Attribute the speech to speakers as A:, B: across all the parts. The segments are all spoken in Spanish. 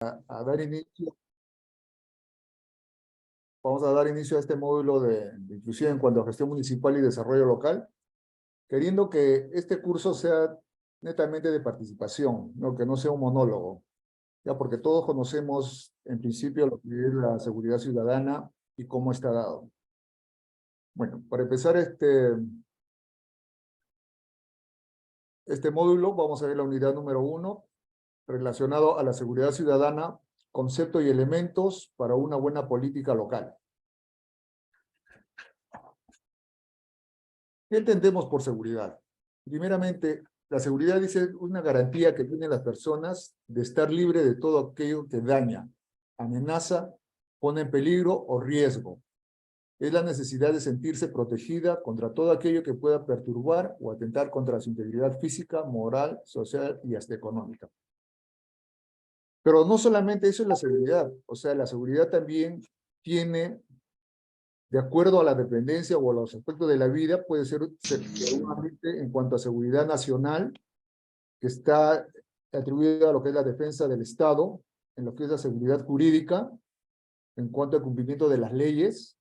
A: a dar inicio, vamos a dar inicio a este módulo de inclusión en cuanto a gestión municipal y desarrollo local, queriendo que este curso sea netamente de participación, ¿no? Que no sea un monólogo, ya porque todos conocemos en principio lo que es la seguridad ciudadana y cómo está dado. Bueno, para empezar este módulo, vamos a ver la unidad número 1, relacionado a la seguridad ciudadana, concepto y elementos para una buena política local. ¿Qué entendemos por seguridad? Primeramente, la seguridad dice una garantía que tienen las personas de estar libre de todo aquello que daña, amenaza, pone en peligro o riesgo. Es la necesidad de sentirse protegida contra todo aquello que pueda perturbar o atentar contra su integridad física, moral, social y hasta económica. Pero no solamente eso es la seguridad, o sea, la seguridad también tiene, de acuerdo a la dependencia o a los aspectos de la vida, puede ser seguramente en cuanto a seguridad nacional, que está atribuida a lo que es la defensa del Estado, en lo que es la seguridad jurídica, en cuanto al cumplimiento de las leyes,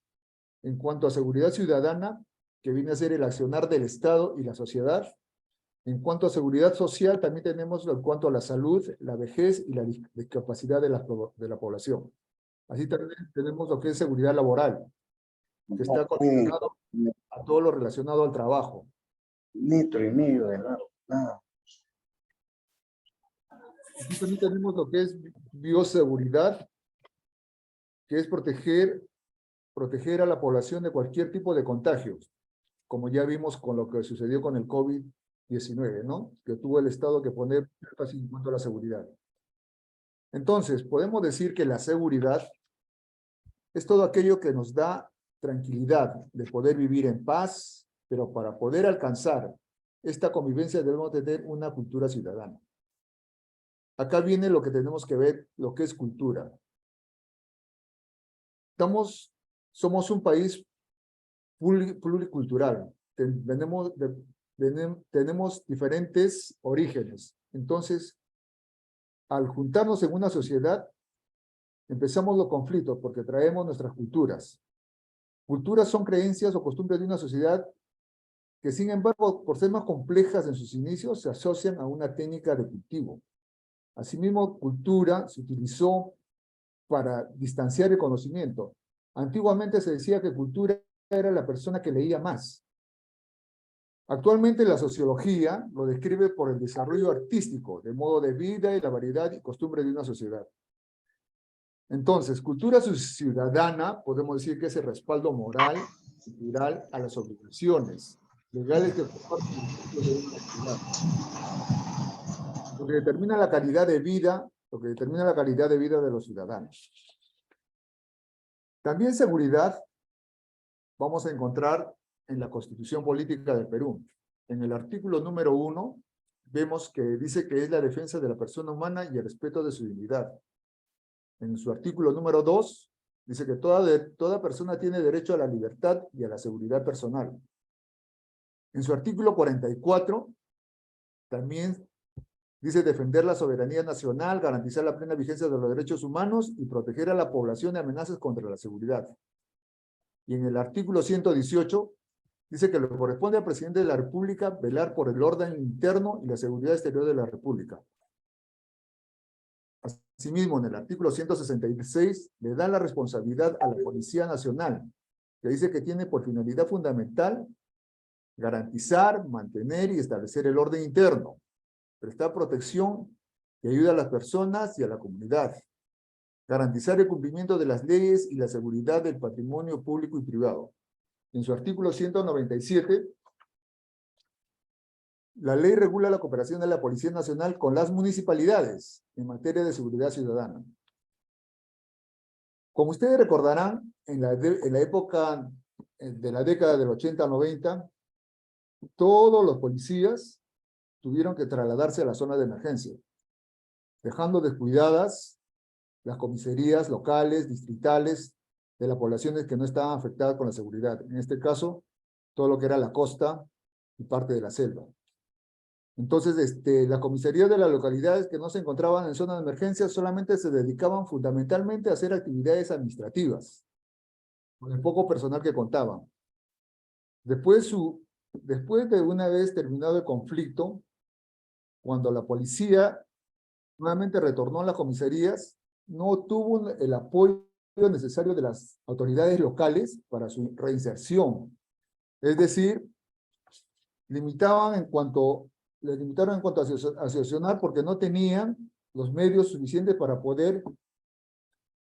A: en cuanto a seguridad ciudadana, que viene a ser el accionar del Estado y la sociedad. En cuanto a seguridad social, también tenemos en cuanto a la salud, la vejez y la discapacidad de la población. Así también tenemos lo que es seguridad laboral, que está condicionado a todo lo relacionado al trabajo.
B: 1,5 litros de largo, nada.
A: Aquí también tenemos lo que es bioseguridad, que es proteger a la población de cualquier tipo de contagios, como ya vimos con lo que sucedió con el COVID-19, ¿no? Que tuvo el Estado que poner énfasis en cuanto a la seguridad. Entonces, podemos decir que la seguridad es todo aquello que nos da tranquilidad de poder vivir en paz, pero para poder alcanzar esta convivencia debemos tener una cultura ciudadana. Acá viene lo que tenemos que ver, lo que es cultura. Somos un país pluricultural. Tenemos diferentes orígenes. Entonces, al juntarnos en una sociedad, empezamos los conflictos porque traemos nuestras culturas. Culturas son creencias o costumbres de una sociedad que, sin embargo, por ser más complejas en sus inicios, se asocian a una técnica de cultivo. Asimismo, cultura se utilizó para distanciar el conocimiento. Antiguamente se decía que cultura era la persona que leía más. Actualmente la sociología lo describe por el desarrollo artístico, de modo de vida y la variedad y costumbre de una sociedad. Entonces, cultura ciudadana, podemos decir que es el respaldo moral, cultural a las obligaciones legales que comparten de una sociedad. Lo que determina la calidad de vida, de los ciudadanos. También seguridad vamos a encontrar en la Constitución Política del Perú. En el artículo número 1, vemos que dice que es la defensa de la persona humana y el respeto de su dignidad. En su artículo número 2, dice que toda persona tiene derecho a la libertad y a la seguridad personal. En su artículo 44, también dice defender la soberanía nacional, garantizar la plena vigencia de los derechos humanos y proteger a la población de amenazas contra la seguridad. Y en el artículo 118, dice que le corresponde al presidente de la República velar por el orden interno y la seguridad exterior de la República. Asimismo, en el artículo 166, le da la responsabilidad a la Policía Nacional, que dice que tiene por finalidad fundamental garantizar, mantener y establecer el orden interno, prestar protección y ayuda a las personas y a la comunidad, garantizar el cumplimiento de las leyes y la seguridad del patrimonio público y privado. En su artículo 197, la ley regula la cooperación de la Policía Nacional con las municipalidades en materia de seguridad ciudadana. Como ustedes recordarán, en la época de la década del 80-90, todos los policías tuvieron que trasladarse a la zona de emergencia, dejando descuidadas las comisarías locales, distritales, de las poblaciones que no estaban afectadas con la seguridad. En este caso, todo lo que era la costa y parte de la selva. Entonces, las comisarías de las localidades que no se encontraban en zona de emergencia solamente se dedicaban fundamentalmente a hacer actividades administrativas, con el poco personal que contaban. Después de una vez terminado el conflicto, cuando la policía nuevamente retornó a las comisarías, no tuvo el apoyo necesario de las autoridades locales para su reinserción. Es decir, les limitaron en cuanto a asociacionar porque no tenían los medios suficientes para poder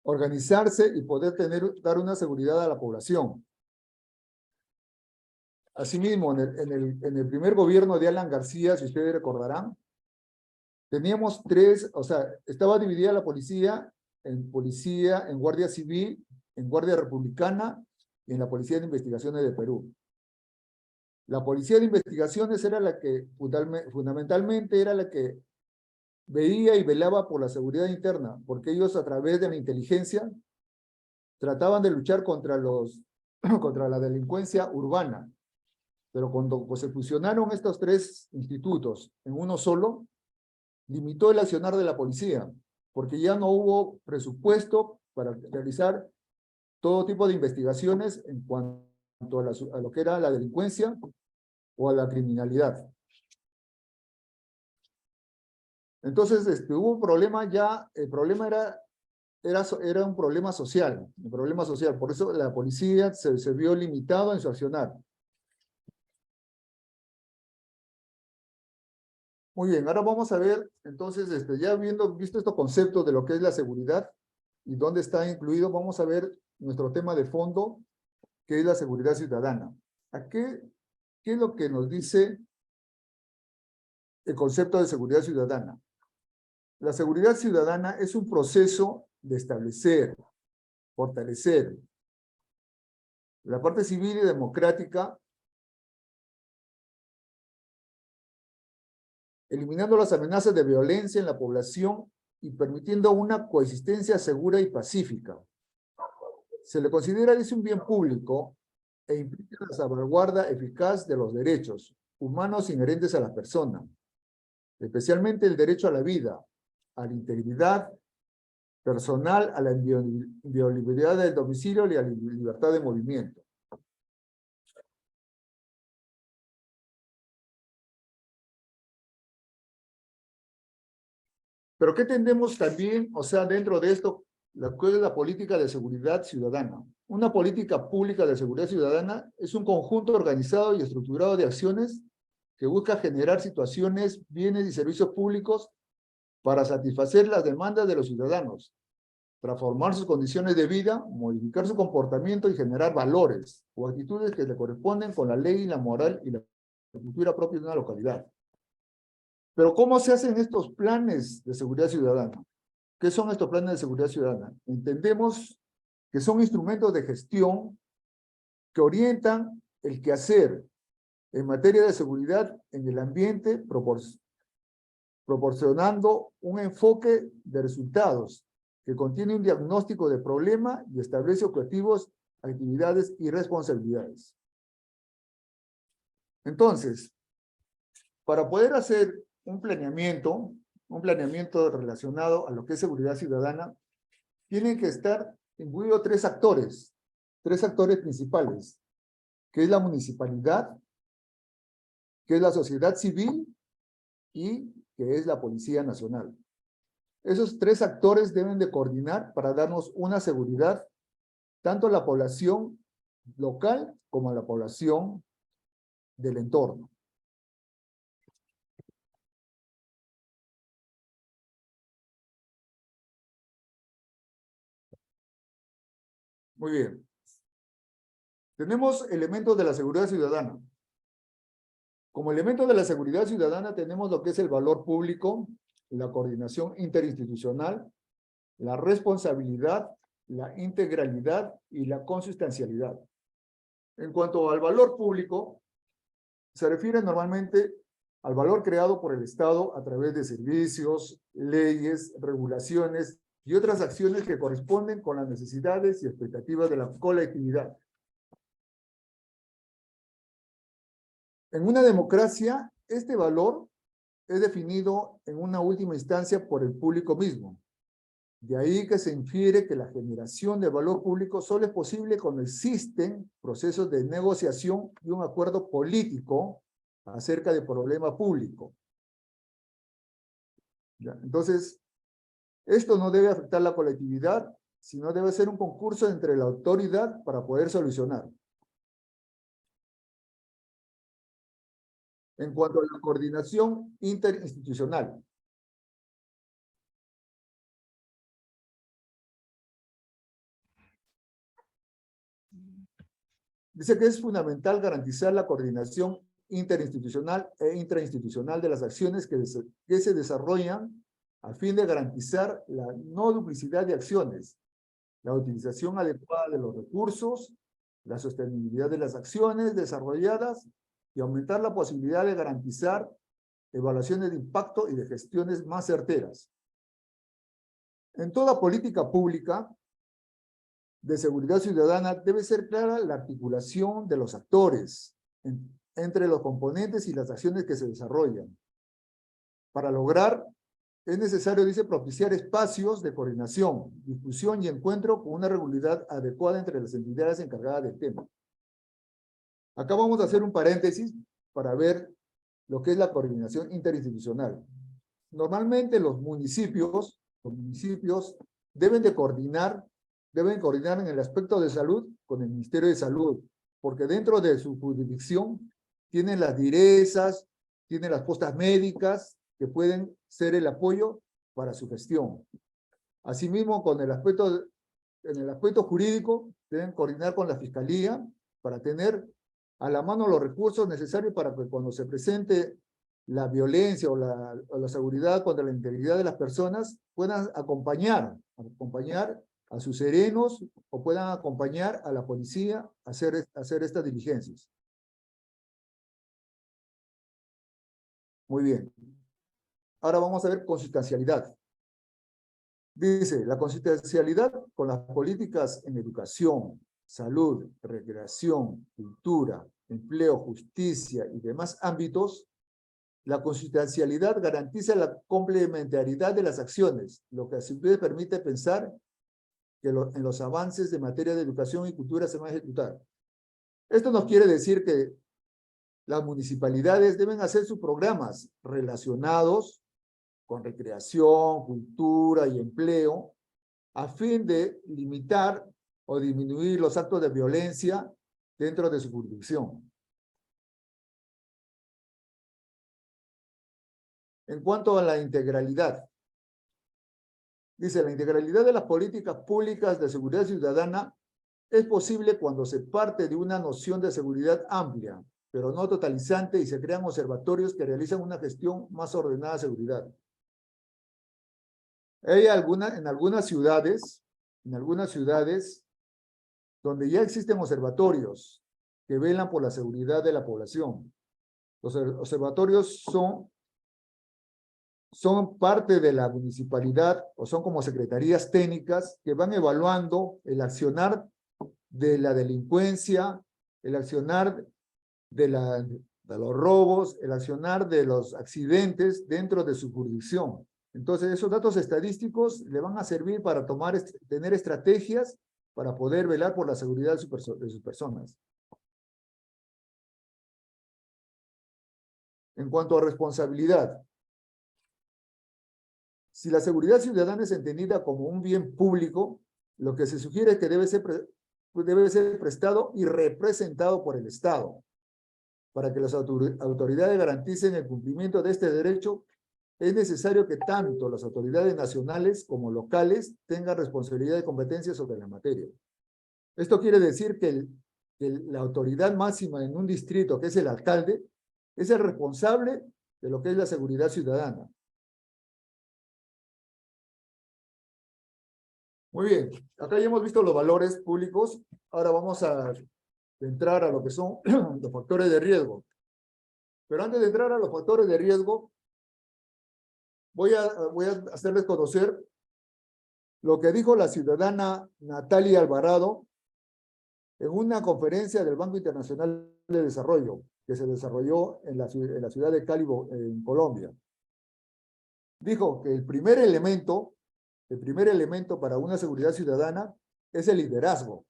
A: organizarse y poder dar una seguridad a la población. Asimismo, en el primer gobierno de Alan García, si ustedes recordarán, teníamos estaba dividida la policía, en Guardia Civil, en Guardia Republicana y en la Policía de Investigaciones de Perú. La Policía de Investigaciones era la que fundamentalmente era la que veía y velaba por la seguridad interna, porque ellos a través de la inteligencia trataban de luchar contra la delincuencia urbana. Pero cuando se fusionaron estos tres institutos en uno solo, limitó el accionar de la policía, porque ya no hubo presupuesto para realizar todo tipo de investigaciones en cuanto a lo que era la delincuencia o a la criminalidad. Entonces, hubo un problema ya, el problema era un problema social, por eso la policía se vio limitado en su accionar. Muy bien, ahora vamos a ver, entonces, ya visto estos conceptos de lo que es la seguridad y dónde está incluido, vamos a ver nuestro tema de fondo, que es la seguridad ciudadana. ¿Qué es lo que nos dice el concepto de seguridad ciudadana? La seguridad ciudadana es un proceso de establecer, fortalecer la parte civil y democrática, eliminando las amenazas de violencia en la población y permitiendo una coexistencia segura y pacífica. Se le considera un bien público e implica la salvaguarda eficaz de los derechos humanos inherentes a la persona, especialmente el derecho a la vida, a la integridad personal, a la inviolabilidad del domicilio y a la libertad de movimiento. Pero ¿qué entendemos también, dentro de esto, cuál es la política de seguridad ciudadana? Una política pública de seguridad ciudadana es un conjunto organizado y estructurado de acciones que busca generar situaciones, bienes y servicios públicos para satisfacer las demandas de los ciudadanos, transformar sus condiciones de vida, modificar su comportamiento y generar valores o actitudes que le corresponden con la ley, la moral y la cultura propia de una localidad. Pero ¿cómo se hacen estos planes de seguridad ciudadana? ¿Qué son estos planes de seguridad ciudadana? Entendemos que son instrumentos de gestión que orientan el quehacer en materia de seguridad en el ambiente, proporcionando un enfoque de resultados que contiene un diagnóstico de problema y establece objetivos, actividades y responsabilidades. Entonces, para poder hacer un planeamiento relacionado a lo que es seguridad ciudadana, tienen que estar imbuidos tres actores principales, que es la municipalidad, que es la sociedad civil y que es la Policía Nacional. Esos tres actores deben de coordinar para darnos una seguridad tanto a la población local como a la población del entorno. Muy bien. Tenemos elementos de la seguridad ciudadana. Como elementos de la seguridad ciudadana tenemos lo que es el valor público, la coordinación interinstitucional, la responsabilidad, la integralidad y la consustancialidad. En cuanto al valor público, se refiere normalmente al valor creado por el Estado a través de servicios, leyes, regulaciones y otras acciones que corresponden con las necesidades y expectativas de la colectividad. En una democracia, este valor es definido en una última instancia por el público mismo. De ahí que se infiere que la generación de valor público solo es posible cuando existen procesos de negociación y un acuerdo político acerca del problema público. ¿Ya? Entonces, esto no debe afectar la colectividad, sino debe ser un concurso entre la autoridad para poder solucionar. En cuanto a la coordinación interinstitucional, dice que es fundamental garantizar la coordinación interinstitucional e intrainstitucional de las acciones que se desarrollan a fin de garantizar la no duplicidad de acciones, la utilización adecuada de los recursos, la sostenibilidad de las acciones desarrolladas y aumentar la posibilidad de garantizar evaluaciones de impacto y de gestiones más certeras. En toda política pública de seguridad ciudadana debe ser clara la articulación de los actores entre los componentes y las acciones que se desarrollan. Para lograr, es necesario, dice, propiciar espacios de coordinación, discusión y encuentro con una regularidad adecuada entre las entidades encargadas del tema. Acá vamos a hacer un paréntesis para ver lo que es la coordinación interinstitucional. Normalmente los municipios deben coordinar en el aspecto de salud con el Ministerio de Salud, porque dentro de su jurisdicción tienen las direzas, tienen las postas médicas que pueden ser el apoyo para su gestión. Asimismo, en el aspecto jurídico, deben coordinar con la Fiscalía para tener a la mano los recursos necesarios para que cuando se presente la violencia o la seguridad contra la integridad de las personas, puedan acompañar a sus serenos o puedan acompañar a la policía a hacer estas diligencias. Muy bien. Ahora vamos a ver consustancialidad. Dice, la consustancialidad con las políticas en educación, salud, recreación, cultura, empleo, justicia y demás ámbitos, la consustancialidad garantiza la complementariedad de las acciones, lo que a su vez permite pensar que en los avances de materia de educación y cultura se van a ejecutar. Esto nos quiere decir que las municipalidades deben hacer sus programas relacionados con recreación, cultura y empleo, a fin de limitar o disminuir los actos de violencia dentro de su jurisdicción. En cuanto a la integralidad, dice, la integralidad de las políticas públicas de seguridad ciudadana es posible cuando se parte de una noción de seguridad amplia, pero no totalizante, y se crean observatorios que realizan una gestión más ordenada de seguridad. Hay en algunas ciudades donde ya existen observatorios que velan por la seguridad de la población. Los observatorios son parte de la municipalidad o son como secretarías técnicas que van evaluando el accionar de la delincuencia, el accionar de los robos, el accionar de los accidentes dentro de su jurisdicción. Entonces, esos datos estadísticos le van a servir para tener estrategias para poder velar por la seguridad de sus personas. En cuanto a responsabilidad, si la seguridad ciudadana es entendida como un bien público, lo que se sugiere es que debe ser prestado y representado por el Estado. Para que las autoridades garanticen el cumplimiento de este derecho, es necesario que tanto las autoridades nacionales como locales tengan responsabilidad y competencia sobre la materia. Esto quiere decir que la autoridad máxima en un distrito, que es el alcalde, es el responsable de lo que es la seguridad ciudadana. Muy bien, acá ya hemos visto los valores públicos, ahora vamos a entrar a lo que son los factores de riesgo. Pero antes de entrar a los factores de riesgo, voy a hacerles conocer lo que dijo la ciudadana Natalia Alvarado en una conferencia del Banco Internacional de Desarrollo, que se desarrolló en la ciudad de Cali, en Colombia. dijo que el primer elemento para una seguridad ciudadana es el liderazgo.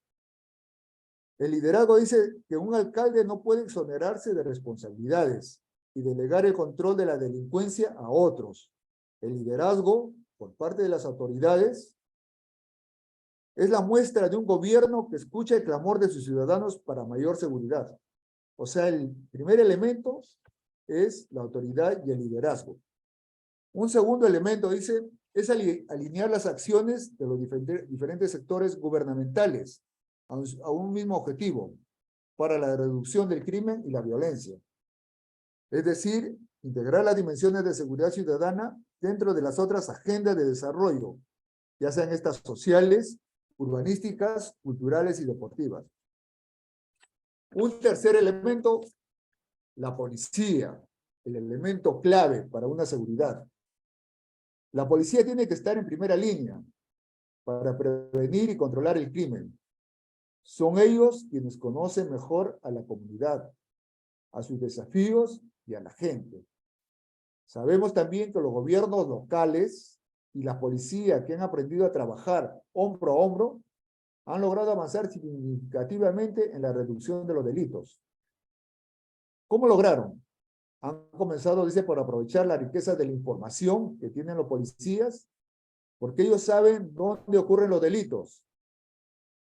A: El liderazgo dice que un alcalde no puede exonerarse de responsabilidades y delegar el control de la delincuencia a otros. El liderazgo, por parte de las autoridades, es la muestra de un gobierno que escucha el clamor de sus ciudadanos para mayor seguridad. O sea, el primer elemento es la autoridad y el liderazgo. Un segundo elemento, dice, es alinear las acciones de los diferentes sectores gubernamentales a un mismo objetivo para la reducción del crimen y la violencia. Es decir, integrar las dimensiones de seguridad ciudadana dentro de las otras agendas de desarrollo, ya sean estas sociales, urbanísticas, culturales y deportivas. Un tercer elemento, la policía, el elemento clave para una seguridad. La policía tiene que estar en primera línea para prevenir y controlar el crimen. Son ellos quienes conocen mejor a la comunidad, a sus desafíos y a la gente. Sabemos también que los gobiernos locales y la policía que han aprendido a trabajar hombro a hombro han logrado avanzar significativamente en la reducción de los delitos. ¿Cómo lograron? Han comenzado, dice, por aprovechar la riqueza de la información que tienen los policías, porque ellos saben dónde ocurren los delitos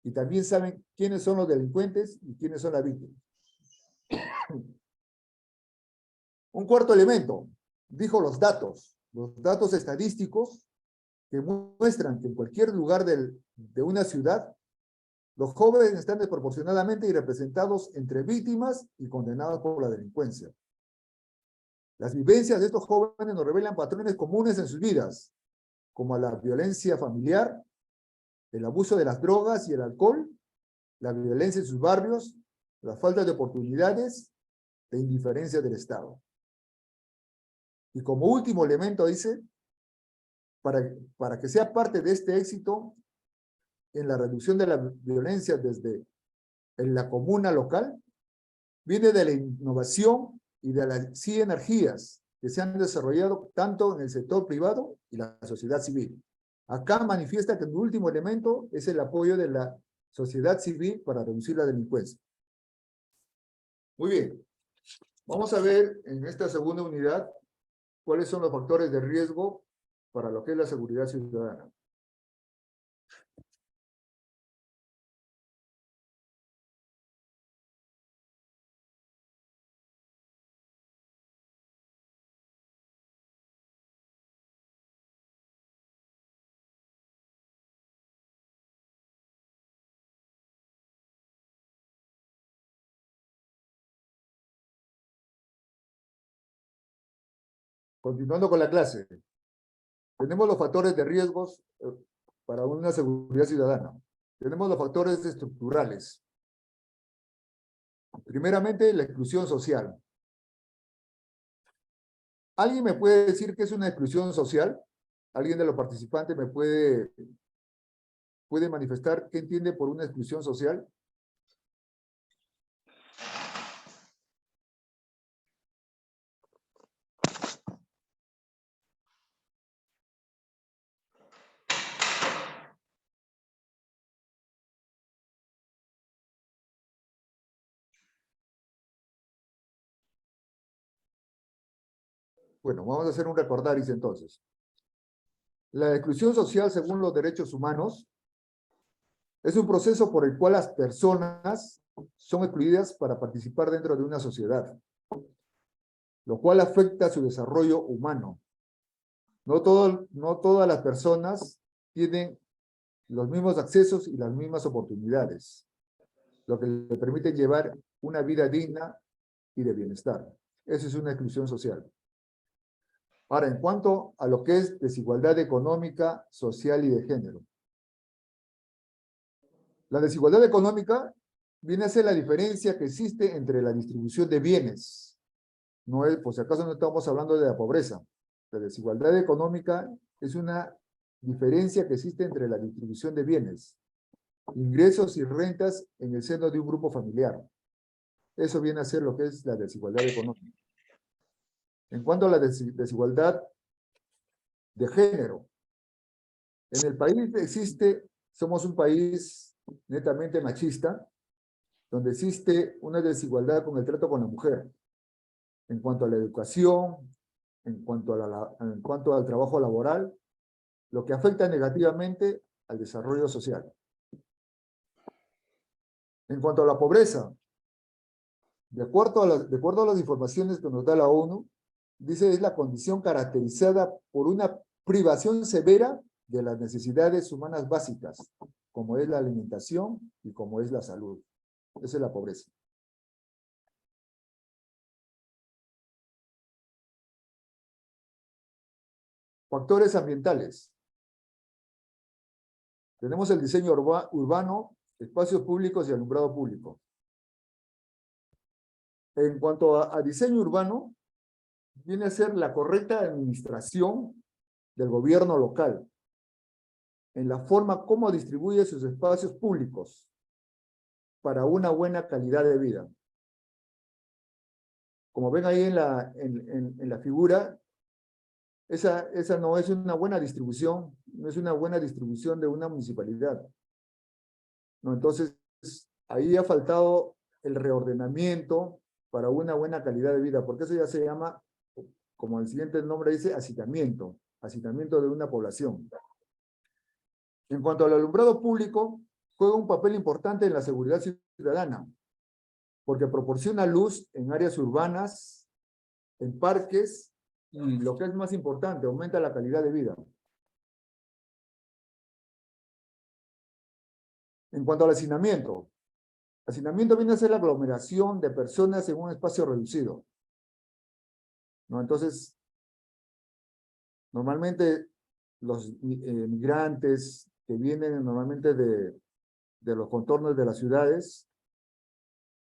A: y también saben quiénes son los delincuentes y quiénes son las víctimas. Un cuarto elemento, dijo los datos estadísticos que muestran que en cualquier lugar de una ciudad, los jóvenes están desproporcionadamente representados entre víctimas y condenados por la delincuencia. Las vivencias de estos jóvenes nos revelan patrones comunes en sus vidas, como la violencia familiar, el abuso de las drogas y el alcohol, la violencia en sus barrios, la falta de oportunidades, la indiferencia del Estado. Y como último elemento dice, para que sea parte de este éxito en la reducción de la violencia desde en la comuna local, viene de la innovación y de las sinergias que se han desarrollado tanto en el sector privado y la sociedad civil. Acá manifiesta que el último elemento es el apoyo de la sociedad civil para reducir la delincuencia. Muy bien, vamos a ver en esta segunda unidad cuáles son los factores de riesgo para lo que es la seguridad ciudadana. Continuando con la clase, tenemos los factores de riesgos para una seguridad ciudadana. Tenemos los factores estructurales. Primeramente, la exclusión social. ¿Alguien me puede decir qué es una exclusión social? ¿Alguien de los participantes me puede manifestar qué entiende por una exclusión social? Bueno, vamos a hacer un recordaris entonces. La exclusión social, según los derechos humanos, es un proceso por el cual las personas son excluidas para participar dentro de una sociedad, lo cual afecta su desarrollo humano. No todas las personas tienen los mismos accesos y las mismas oportunidades, lo que le permite llevar una vida digna y de bienestar. Eso es una exclusión social. Ahora, en cuanto a lo que es desigualdad económica, social y de género. La desigualdad económica viene a ser la diferencia que existe entre la distribución de bienes. No es, por si acaso no estamos hablando de la pobreza. La desigualdad económica es una diferencia que existe entre la distribución de bienes, ingresos y rentas en el seno de un grupo familiar. Eso viene a ser lo que es la desigualdad económica. En cuanto a la desigualdad de género. En el país somos un país netamente machista, donde existe una desigualdad con el trato con la mujer, en cuanto a la educación, en cuanto al trabajo laboral, lo que afecta negativamente al desarrollo social. En cuanto a la pobreza, de acuerdo a las informaciones que nos da la ONU, dice es la condición caracterizada por una privación severa de las necesidades humanas básicas, como es la alimentación y como es la salud. Esa es la pobreza. Factores ambientales. Tenemos el diseño urbano, espacios públicos y alumbrado público. En cuanto a diseño urbano, viene a ser la correcta administración del gobierno local, en la forma como distribuye sus espacios públicos para una buena calidad de vida. Como ven ahí en la figura, esa no es una buena distribución, no es una buena distribución de una municipalidad. ¿No? Entonces, ahí ha faltado el reordenamiento para una buena calidad de vida, porque eso ya se llama, como el siguiente nombre dice, hacinamiento de una población. En cuanto al alumbrado público, juega un papel importante en la seguridad ciudadana, porque proporciona luz en áreas urbanas, en parques, y lo que es más importante, aumenta la calidad de vida. En cuanto al hacinamiento viene a ser la aglomeración de personas en un espacio reducido, ¿no? Entonces, normalmente los migrantes que vienen normalmente de los contornos de las ciudades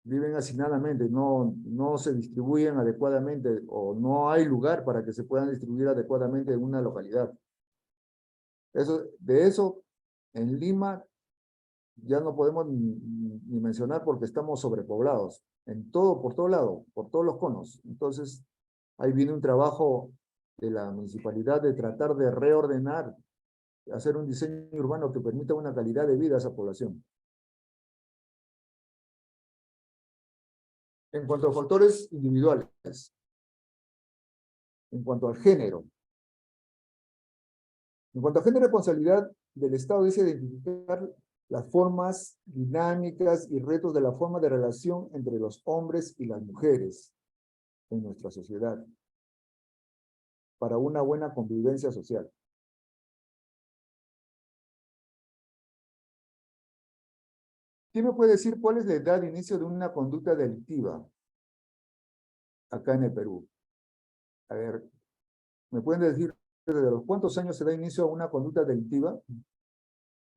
A: viven hacinadamente, no se distribuyen adecuadamente o no hay lugar para que se puedan distribuir adecuadamente en una localidad. De eso, en Lima ya no podemos ni mencionar porque estamos sobrepoblados, por todo lado, por todos los conos. Entonces, ahí viene un trabajo de la municipalidad de tratar de reordenar, hacer un diseño urbano que permita una calidad de vida a esa población. En cuanto a factores individuales, en cuanto al género. En cuanto a género, responsabilidad del Estado dice identificar las formas dinámicas y retos de la forma de relación entre los hombres y las mujeres en nuestra sociedad para una buena convivencia social. ¿Quién me puede decir cuál es la edad de inicio de una conducta delictiva acá en el Perú? A ver, ¿me pueden decir desde los cuántos años se da inicio a una conducta delictiva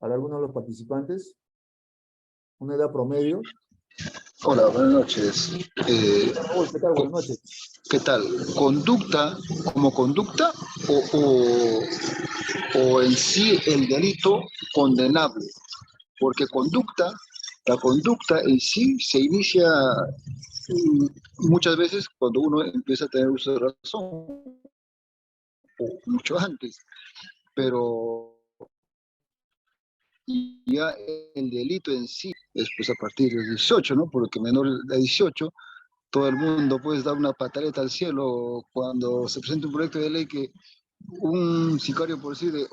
A: para algunos de los participantes? ¿Una edad promedio?
C: Hola, buenas noches.
A: ¿Qué tal? Buenas noches.
C: ¿Qué tal? ¿Conducta como conducta o en sí el delito condenable? Porque la conducta en sí se inicia muchas veces cuando uno empieza a tener uso de razón, o mucho antes, pero ya el delito en sí es pues a partir de 18, ¿no? Porque menor de 18 todo el mundo puede dar una pataleta al cielo cuando se presenta un proyecto de ley que un sicario por decirle,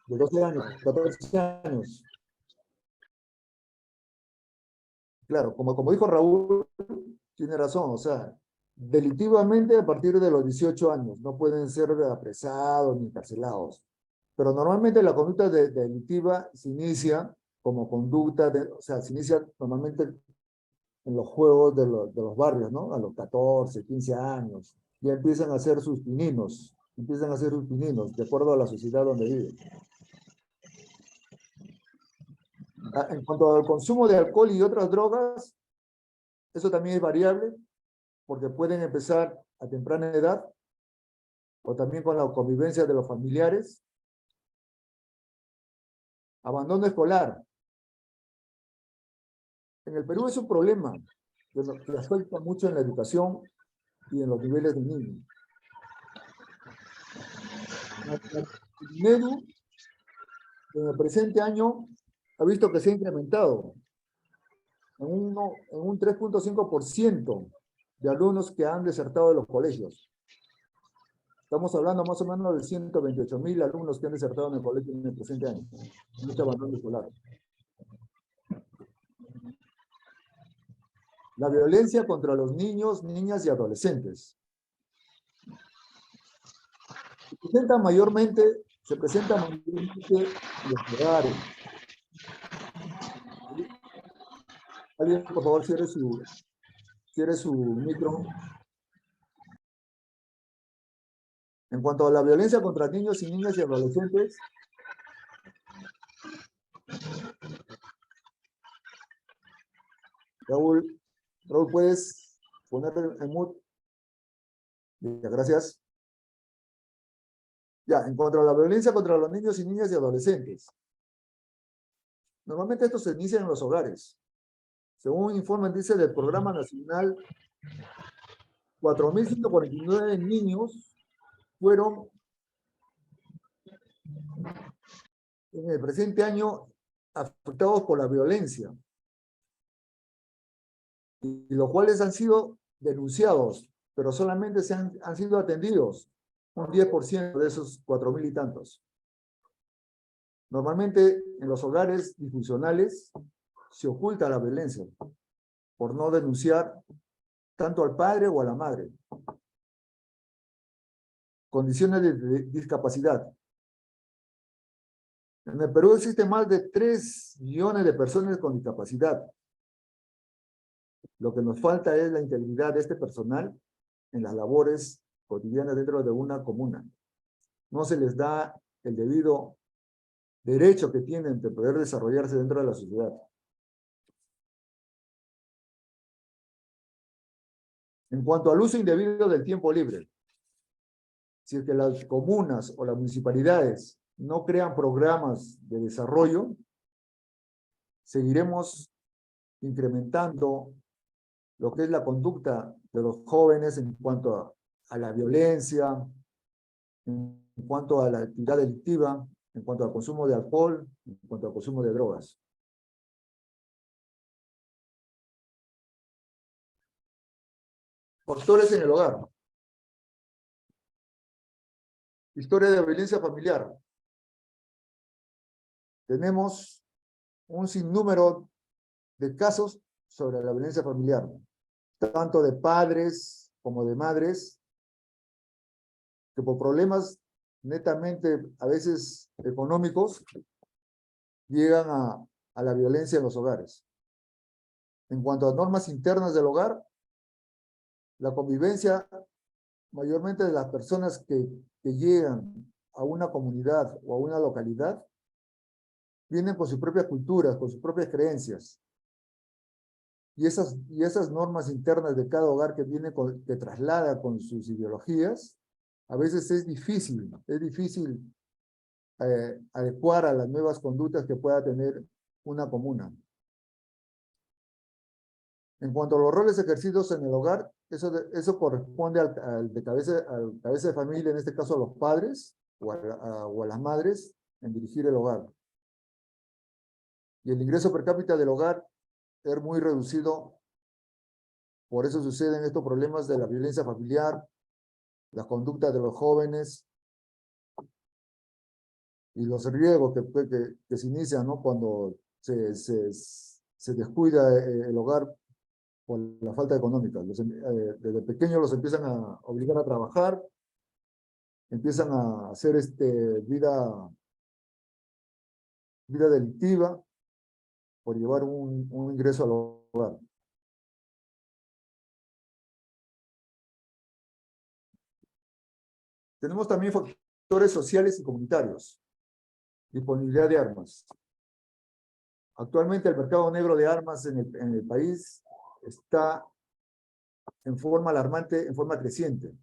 A: De 12 años, 14 años. Claro, como dijo Raúl, tiene razón, o sea, delictivamente a partir de los 18 años, no pueden ser apresados ni encarcelados. Pero normalmente la conducta delictiva se inicia como conducta, o sea, se inicia normalmente en los juegos de los barrios, ¿no? A los 14, 15 años, ya empiezan a hacer sus pininos, de acuerdo a la sociedad donde viven. En cuanto al consumo de alcohol y otras drogas, eso también es variable, porque pueden empezar a temprana edad, o también con la convivencia de los familiares. Abandono escolar. En el Perú es un problema que afecta mucho en la educación, y en los niveles de niños. MEDU en el presente año ha visto que se ha incrementado en un 3.5% de alumnos que han desertado de los colegios. Estamos hablando más o menos de 128.000 alumnos que han desertado en el colegio en el presente año. Mucho abandono escolar. La violencia contra los niños, niñas y adolescentes. Se presenta mayormente en los hogares. Alguien, por favor, cierre su micro. En cuanto a la violencia contra niños y niñas y adolescentes, Raúl, ¿puedes poner en mute? Ya, gracias. Ya, en cuanto a la violencia contra los niños y niñas y adolescentes. Normalmente esto se inicia en los hogares. Según un informe dice del Programa Nacional, 4.149 niños fueron en el presente año afectados por la violencia, y los cuales han sido denunciados, pero solamente han sido atendidos un 10% de esos 4.000 y tantos. Normalmente en los hogares disfuncionales se oculta la violencia por no denunciar tanto al padre o a la madre. Condiciones de discapacidad. En el Perú existen más de 3 millones de personas con discapacidad. Lo que nos falta es la integridad de este personal en las labores cotidianas dentro de una comuna. No se les da el debido derecho que tienen de poder desarrollarse dentro de la sociedad. En cuanto al uso indebido del tiempo libre, si es que las comunas o las municipalidades no crean programas de desarrollo, seguiremos incrementando lo que es la conducta de los jóvenes en cuanto a la violencia, en cuanto a la actividad delictiva, en cuanto al consumo de alcohol, en cuanto al consumo de drogas. Factores en el hogar. Historia de violencia familiar. Tenemos un sinnúmero de casos sobre la violencia familiar, tanto de padres como de madres, que por problemas netamente a veces económicos llegan a la violencia en los hogares. En cuanto a normas internas del hogar, la convivencia mayormente de las personas que llegan a una comunidad o a una localidad vienen con sus propias culturas, con sus propias creencias. Y esas normas internas de cada hogar que traslada con sus ideologías, a veces es difícil adecuar a las nuevas conductas que pueda tener una comuna. En cuanto a los roles ejercidos en el hogar, eso corresponde al cabeza de familia, en este caso a los padres o a las madres, en dirigir el hogar. Y el ingreso per cápita del hogar es muy reducido. Por eso suceden estos problemas de la violencia familiar, las conductas de los jóvenes y los riesgos que se inician, ¿no? Cuando se descuida el hogar por la falta económica. Desde pequeños los empiezan a obligar a trabajar, empiezan a hacer vida delictiva por llevar un ingreso al hogar. Tenemos también factores sociales y comunitarios. Disponibilidad de armas. Actualmente el mercado negro de armas en el país está en forma alarmante, en forma creciente.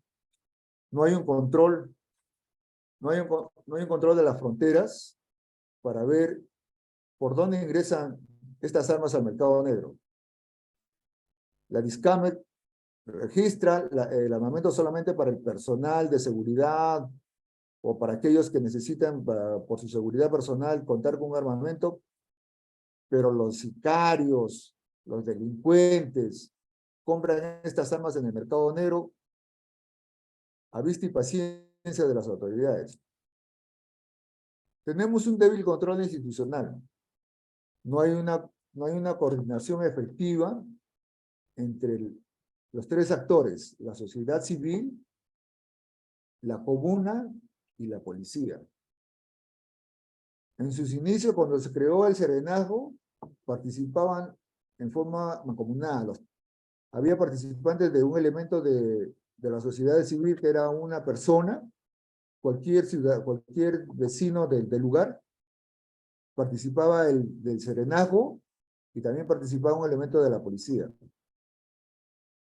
A: No hay un control, no hay un control de las fronteras para ver por dónde ingresan estas armas al mercado negro. La DISCAMET, registra el armamento solamente para el personal de seguridad o para aquellos que necesitan por su seguridad personal contar con un armamento, pero los sicarios, los delincuentes, compran estas armas en el mercado negro a vista y paciencia de las autoridades. Tenemos un débil control institucional. No hay una coordinación efectiva entre los tres actores, la sociedad civil, la comuna y la policía. En sus inicios, cuando se creó el serenazgo, participaban en forma mancomunada. Había participantes de un elemento de la sociedad civil que era una persona, cualquier vecino del lugar, participaba del serenazgo y también participaba un elemento de la policía.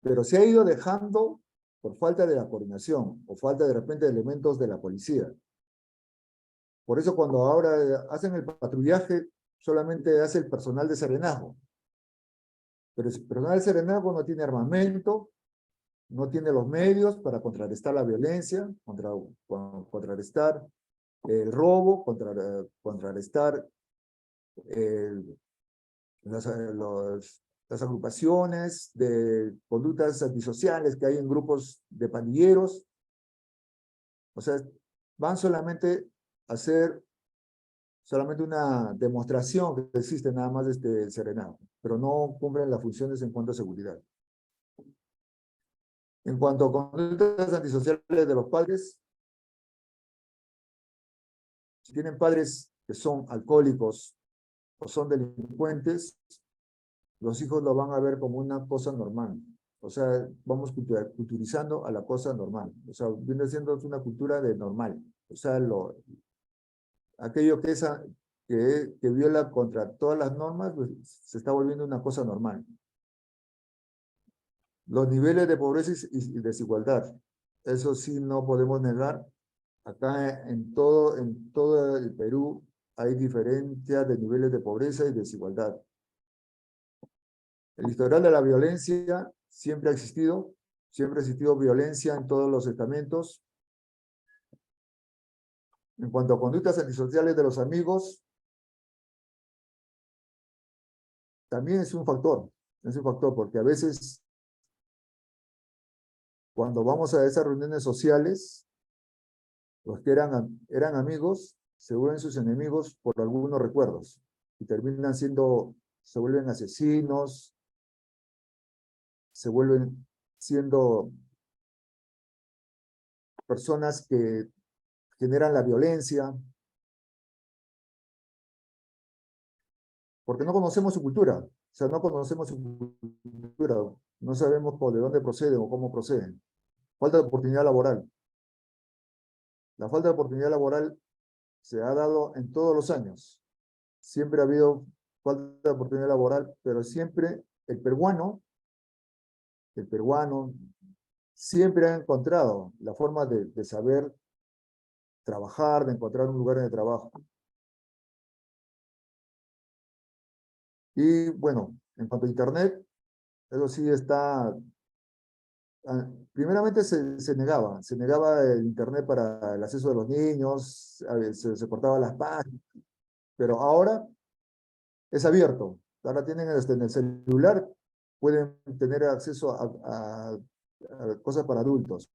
A: Pero se ha ido dejando por falta de la coordinación o falta de repente de elementos de la policía. Por eso cuando ahora hacen el patrullaje, solamente hace el personal de serenazgo. Pero el personal de serenazgo no tiene armamento, no tiene los medios para contrarrestar la violencia, contrarrestar el robo, contrarrestar las agrupaciones de conductas antisociales que hay en grupos de pandilleros. O sea, van solamente a hacer solamente una demostración que existe nada más el serenazgo, pero no cumplen las funciones en cuanto a seguridad. En cuanto a conductas antisociales de los padres, si tienen padres que son alcohólicos o son delincuentes, los hijos lo van a ver como una cosa normal. O sea, vamos culturizando a la cosa normal. O sea, viene siendo una cultura de normal. O sea, aquello que viola contra todas las normas, pues, se está volviendo una cosa normal. Los niveles de pobreza y desigualdad, eso sí no podemos negar. Acá en todo el Perú hay diferencias de niveles de pobreza y desigualdad. El historial de la violencia siempre ha existido violencia en todos los estamentos. En cuanto a conductas antisociales de los amigos, también es un factor porque a veces cuando vamos a esas reuniones sociales, los que eran amigos se vuelven sus enemigos por algunos recuerdos y se vuelven asesinos, se vuelven siendo personas que generan la violencia, porque no conocemos su cultura, o sea, no conocemos su cultura, no sabemos de dónde proceden o cómo proceden. Falta de oportunidad laboral. La falta de oportunidad laboral se ha dado en todos los años. Siempre ha habido falta de oportunidad laboral, pero siempre el peruano siempre ha encontrado la forma de saber trabajar, de encontrar un lugar de trabajo. Y bueno, en cuanto a Internet, eso sí está... Primeramente se negaba el Internet para el acceso de los niños, se cortaban las páginas, pero ahora es abierto. Ahora tienen en el celular, pueden tener acceso a cosas para adultos.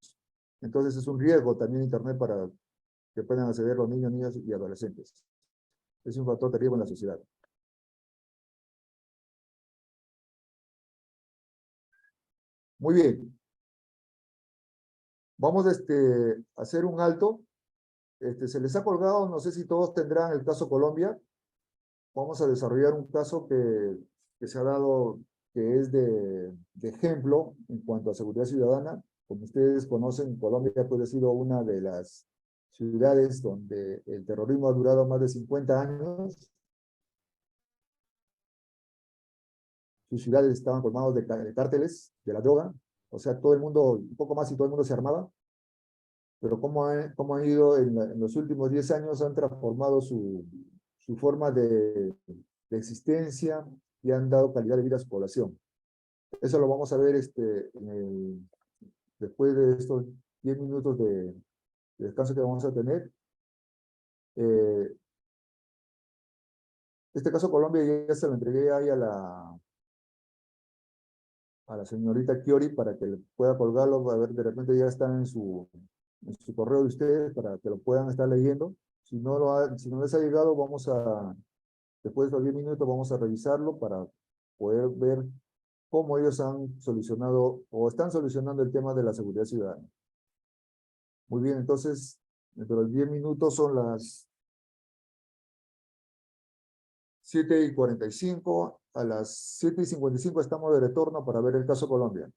A: Entonces es un riesgo también Internet para que puedan acceder los niños, niñas y adolescentes. Es un factor terrible en la sociedad. Muy bien. Vamos a hacer un alto. Se les ha colgado, no sé si todos tendrán el caso Colombia. Vamos a desarrollar un caso que se ha dado, que es de ejemplo en cuanto a seguridad ciudadana. Como ustedes conocen, Colombia puede ha sido una de las ciudades donde el terrorismo ha durado más de 50 años. Sus ciudades estaban formadas de cárteles, de la droga. O sea, todo el mundo, un poco más y todo el mundo se armaba. Pero cómo han ido en los últimos 10 años, han transformado su forma de existencia y han dado calidad de vida a su población. Eso lo vamos a ver después de estos 10 minutos de descanso que vamos a tener. Este caso Colombia ya se lo entregué ahí a la señorita Chiori para que pueda colgarlo, a ver, de repente ya está en su correo de ustedes para que lo puedan estar leyendo. Si no les ha llegado, después de los 10 minutos, vamos a revisarlo para poder ver cómo ellos han solucionado o están solucionando el tema de la seguridad ciudadana. Muy bien, entonces, dentro de los 10 minutos son las 7:45. A las 7:55 estamos de retorno para ver el caso Colombia.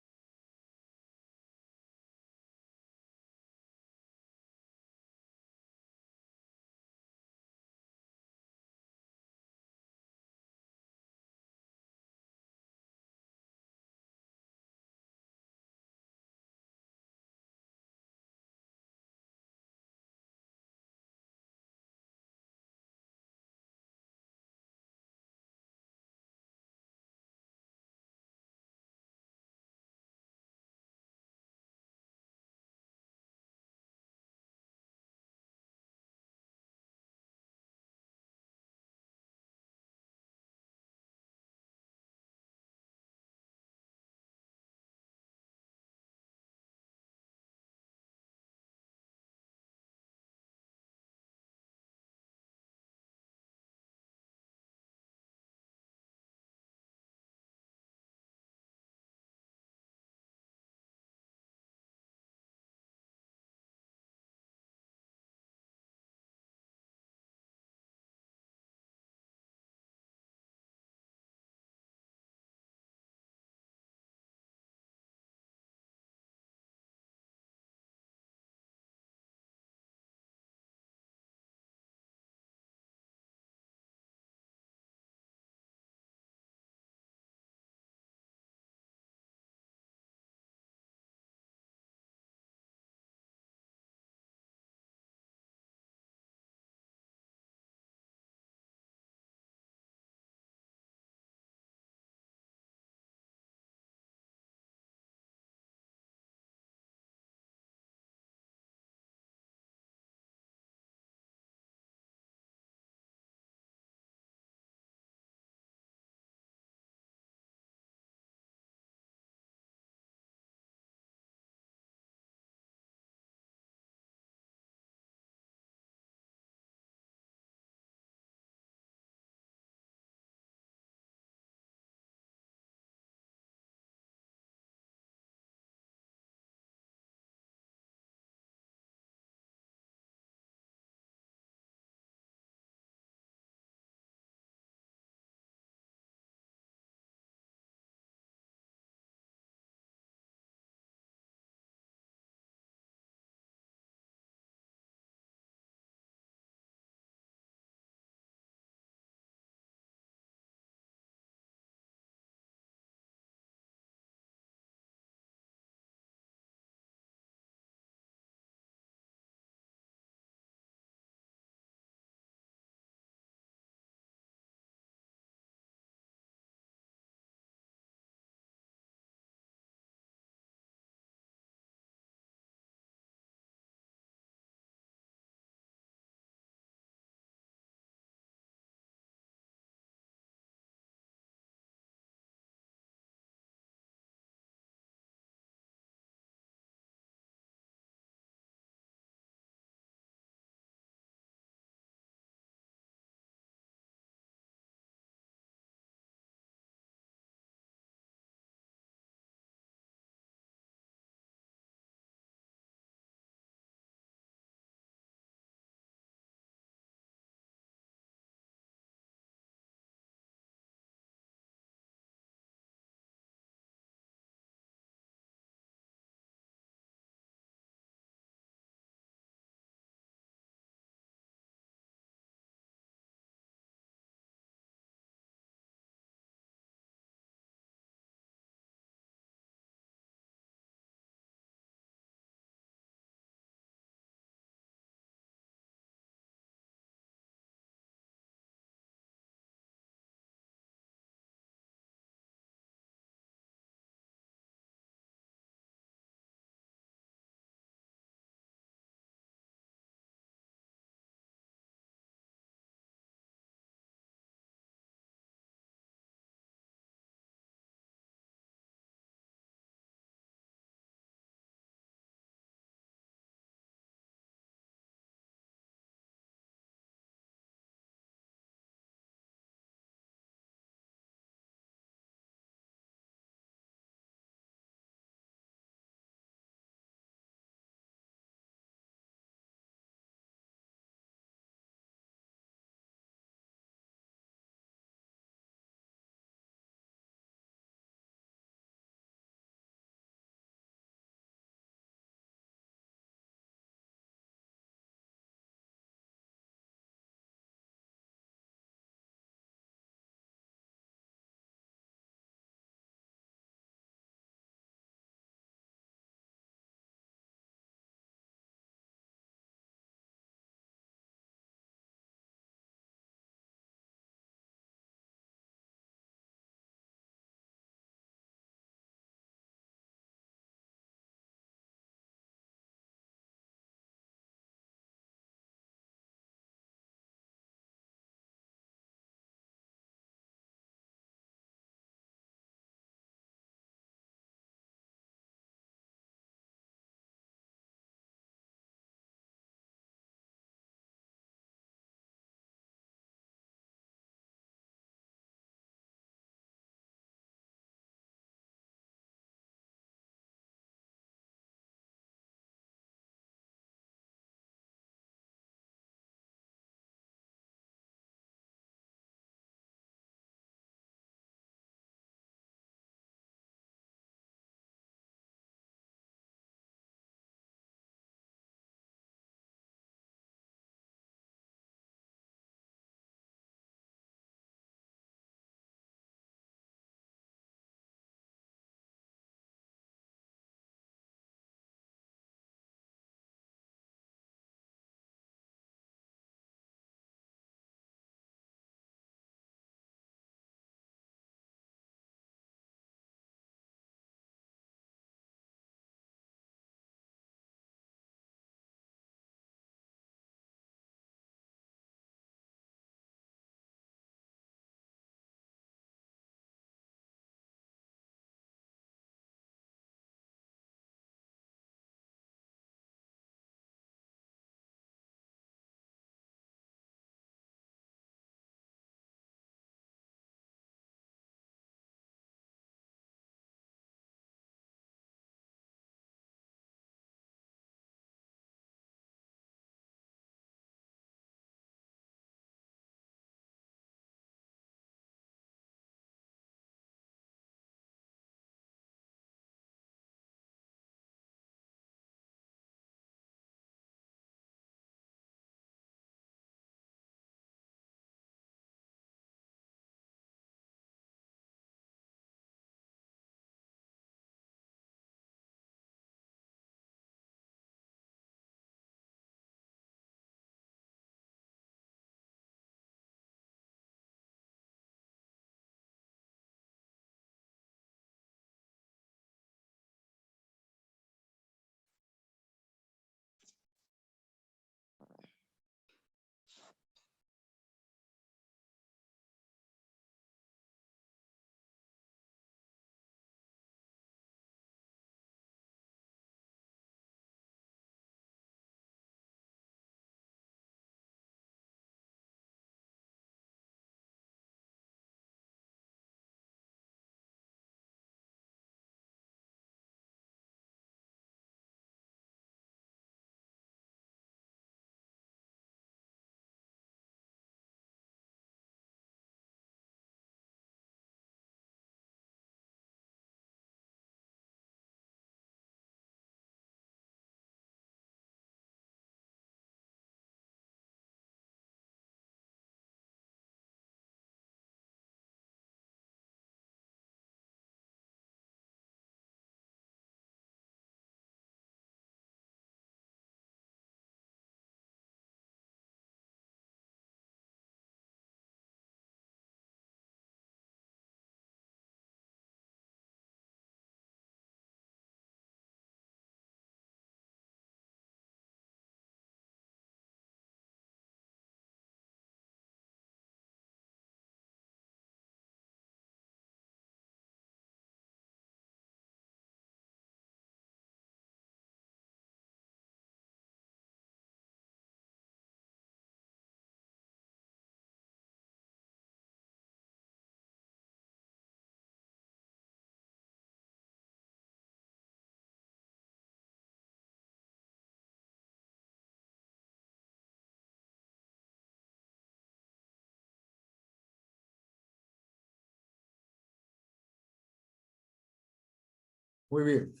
A: Muy bien.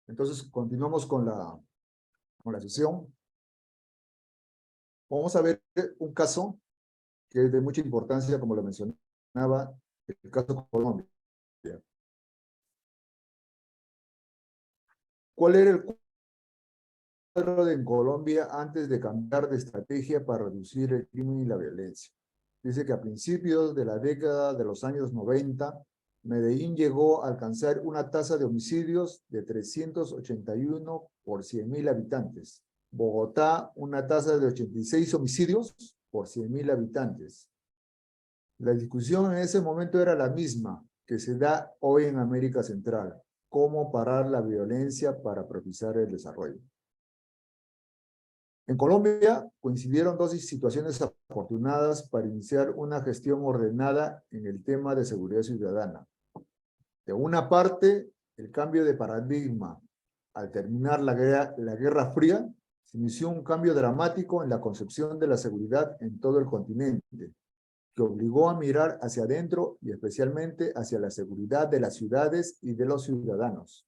A: Entonces, continuamos con la sesión. Vamos a ver un caso que es de mucha importancia, como lo mencionaba, el caso de Colombia. ¿Cuál era el cuadro en Colombia antes de cambiar de estrategia para reducir el crimen y la violencia? Dice que a principios de la década de los años 90, Medellín llegó a alcanzar una tasa de homicidios de 381 por 100.000 habitantes. Bogotá, una tasa de 86 homicidios por 100.000 habitantes. La discusión en ese momento era la misma que se da hoy en América Central: cómo parar la violencia para propiciar el desarrollo. En Colombia coincidieron dos situaciones afortunadas para iniciar una gestión ordenada en el tema de seguridad ciudadana. De una parte, el cambio de paradigma. Al terminar la Guerra Fría, se inició un cambio dramático en la concepción de la seguridad en todo el continente, que obligó a mirar hacia adentro y especialmente hacia la seguridad de las ciudades y de los ciudadanos.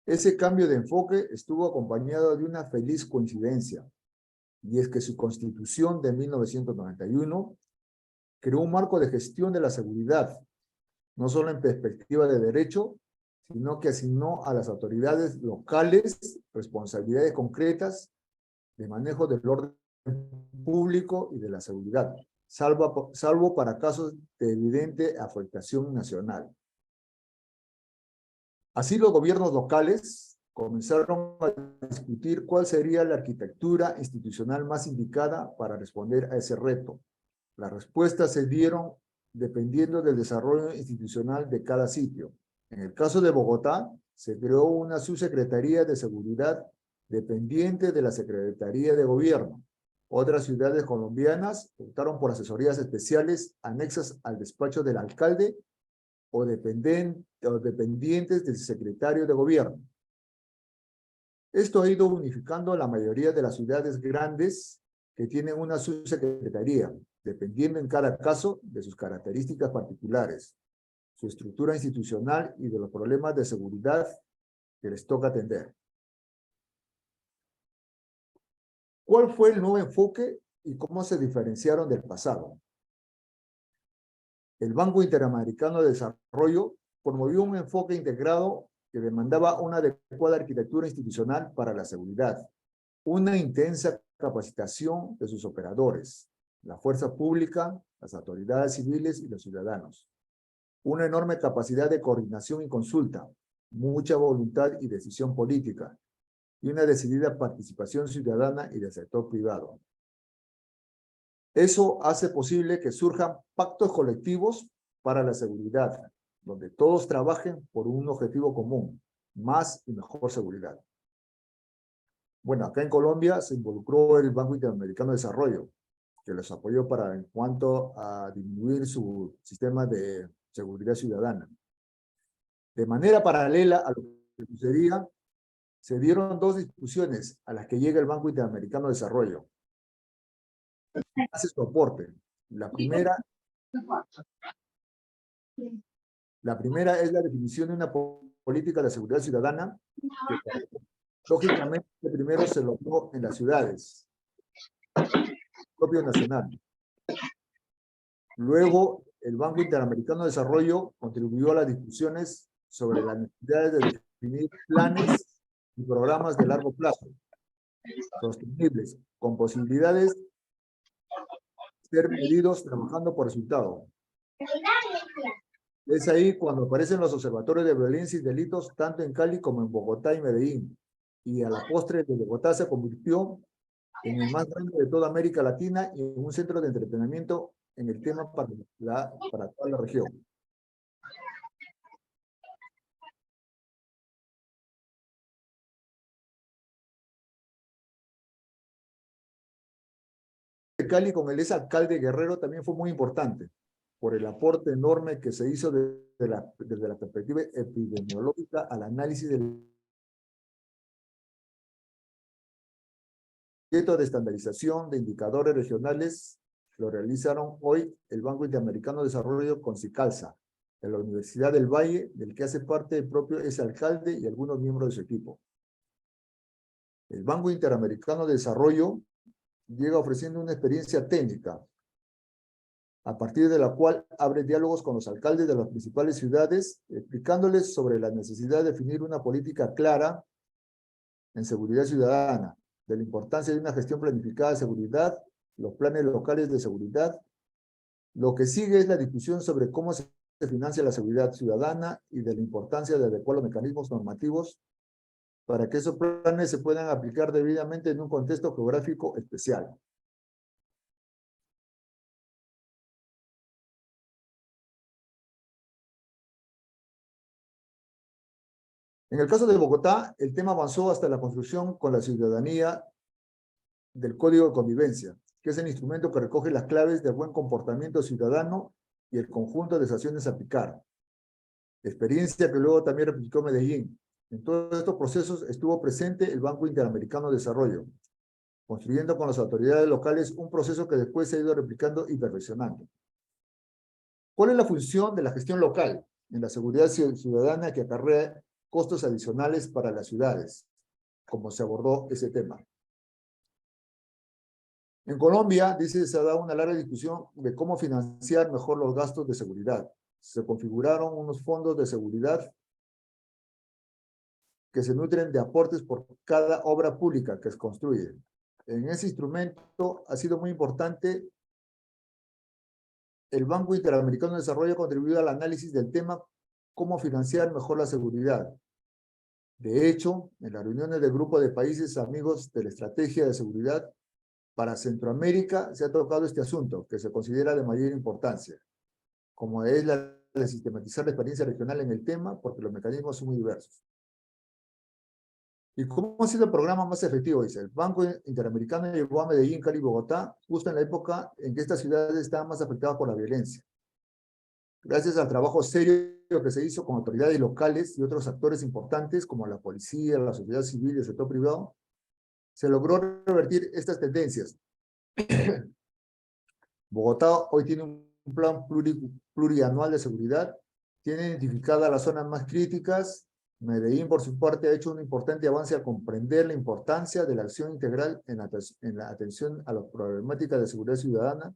A: Ese cambio de enfoque estuvo acompañado de una feliz coincidencia, y es que su Constitución de 1991 creó un marco de gestión de la seguridad, no solo en perspectiva de derecho, sino que asignó a las autoridades locales responsabilidades concretas de manejo del orden público y de la seguridad, salvo para casos de evidente afectación nacional. Así, los gobiernos locales comenzaron a discutir cuál sería la arquitectura institucional más indicada para responder a ese reto. Las respuestas se dieron dependiendo del desarrollo institucional de cada sitio. En el caso de Bogotá, se creó una subsecretaría de seguridad dependiente de la Secretaría de Gobierno. Otras ciudades colombianas optaron por asesorías especiales anexas al despacho del alcalde o dependientes del secretario de Gobierno. Esto ha ido unificando la mayoría de las ciudades grandes que tienen una subsecretaría, dependiendo en cada caso de sus características particulares, su estructura institucional y de los problemas de seguridad que les toca atender. ¿Cuál fue el nuevo enfoque y cómo se diferenciaron del pasado? El Banco Interamericano de Desarrollo promovió un enfoque integrado que demandaba una adecuada arquitectura institucional para la seguridad, una intensa capacitación de sus operadores, la fuerza pública, las autoridades civiles y los ciudadanos, una enorme capacidad de coordinación y consulta, mucha voluntad y decisión política, y una decidida participación ciudadana y del sector privado. Eso hace posible que surjan pactos colectivos para la seguridad, donde todos trabajen por un objetivo común: más y mejor seguridad. Bueno, acá en Colombia se involucró el Banco Interamericano de Desarrollo, que los apoyó en cuanto a disminuir su sistema de seguridad ciudadana. De manera paralela a lo que sucedía, se dieron dos discusiones a las que llega el Banco Interamericano de Desarrollo. Hace su aporte. La primera es la definición de una política de seguridad ciudadana que, lógicamente, primero se logró en las ciudades, propio nacional. Luego, el Banco Interamericano de Desarrollo contribuyó a las discusiones sobre las necesidades de definir planes y programas de largo plazo, sostenibles, con posibilidades de ser medidos trabajando por resultado. Es ahí cuando aparecen los observatorios de violencia y delitos, tanto en Cali como en Bogotá y Medellín. Y a la postre, de Bogotá se convirtió en el más grande de toda América Latina y en un centro de entretenimiento en el tema para toda la región. De Cali con el exalcalde Guerrero también fue muy importante por el aporte enorme que se hizo desde la perspectiva epidemiológica al análisis del proyecto de estandarización de indicadores regionales. Lo realizaron hoy el Banco Interamericano de Desarrollo con Cicalsa, en la Universidad del Valle, del que hace parte el propio exalcalde y algunos miembros de su equipo. El Banco Interamericano de Desarrollo llega ofreciendo una experiencia técnica, a partir de la cual abre diálogos con los alcaldes de las principales ciudades, explicándoles sobre la necesidad de definir una política clara en seguridad ciudadana, de la importancia de una gestión planificada de seguridad, los planes locales de seguridad. Lo que sigue es la discusión sobre cómo se financia la seguridad ciudadana y de la importancia de adecuar los mecanismos normativos para que esos planes se puedan aplicar debidamente en un contexto geográfico especial. En el caso de Bogotá, el tema avanzó hasta la construcción con la ciudadanía del Código de Convivencia, que es el instrumento que recoge las claves del buen comportamiento ciudadano y el conjunto de sanciones a aplicar. Experiencia que luego también replicó Medellín. En todos estos procesos estuvo presente el Banco Interamericano de Desarrollo, construyendo con las autoridades locales un proceso que después se ha ido replicando y perfeccionando. ¿Cuál es la función de la gestión local en la seguridad ciudadana que acarrea costos adicionales para las ciudades, como se abordó ese tema? En Colombia, dice, se ha dado una larga discusión de cómo financiar mejor los gastos de seguridad. Se configuraron unos fondos de seguridad que se nutren de aportes por cada obra pública que se construye. En ese instrumento ha sido muy importante. El Banco Interamericano de Desarrollo ha contribuido al análisis del tema cómo financiar mejor la seguridad. De hecho, en las reuniones del grupo de países amigos de la estrategia de seguridad para Centroamérica se ha tocado este asunto, que se considera de mayor importancia, como es la de sistematizar la experiencia regional en el tema, porque los mecanismos son muy diversos. ¿Y cómo ha sido el programa más efectivo? Dice, el Banco Interamericano llegó a Medellín, Cali y Bogotá, justo en la época en que estas ciudades estaban más afectadas por la violencia. Gracias al trabajo serio que se hizo con autoridades locales y otros actores importantes, como la policía, la sociedad civil y el sector privado, se logró revertir estas tendencias. Bogotá hoy tiene un plan plurianual de seguridad, tiene identificadas las zonas más críticas. Medellín, por su parte, ha hecho un importante avance al comprender la importancia de la acción integral en la atención a las problemáticas de seguridad ciudadana,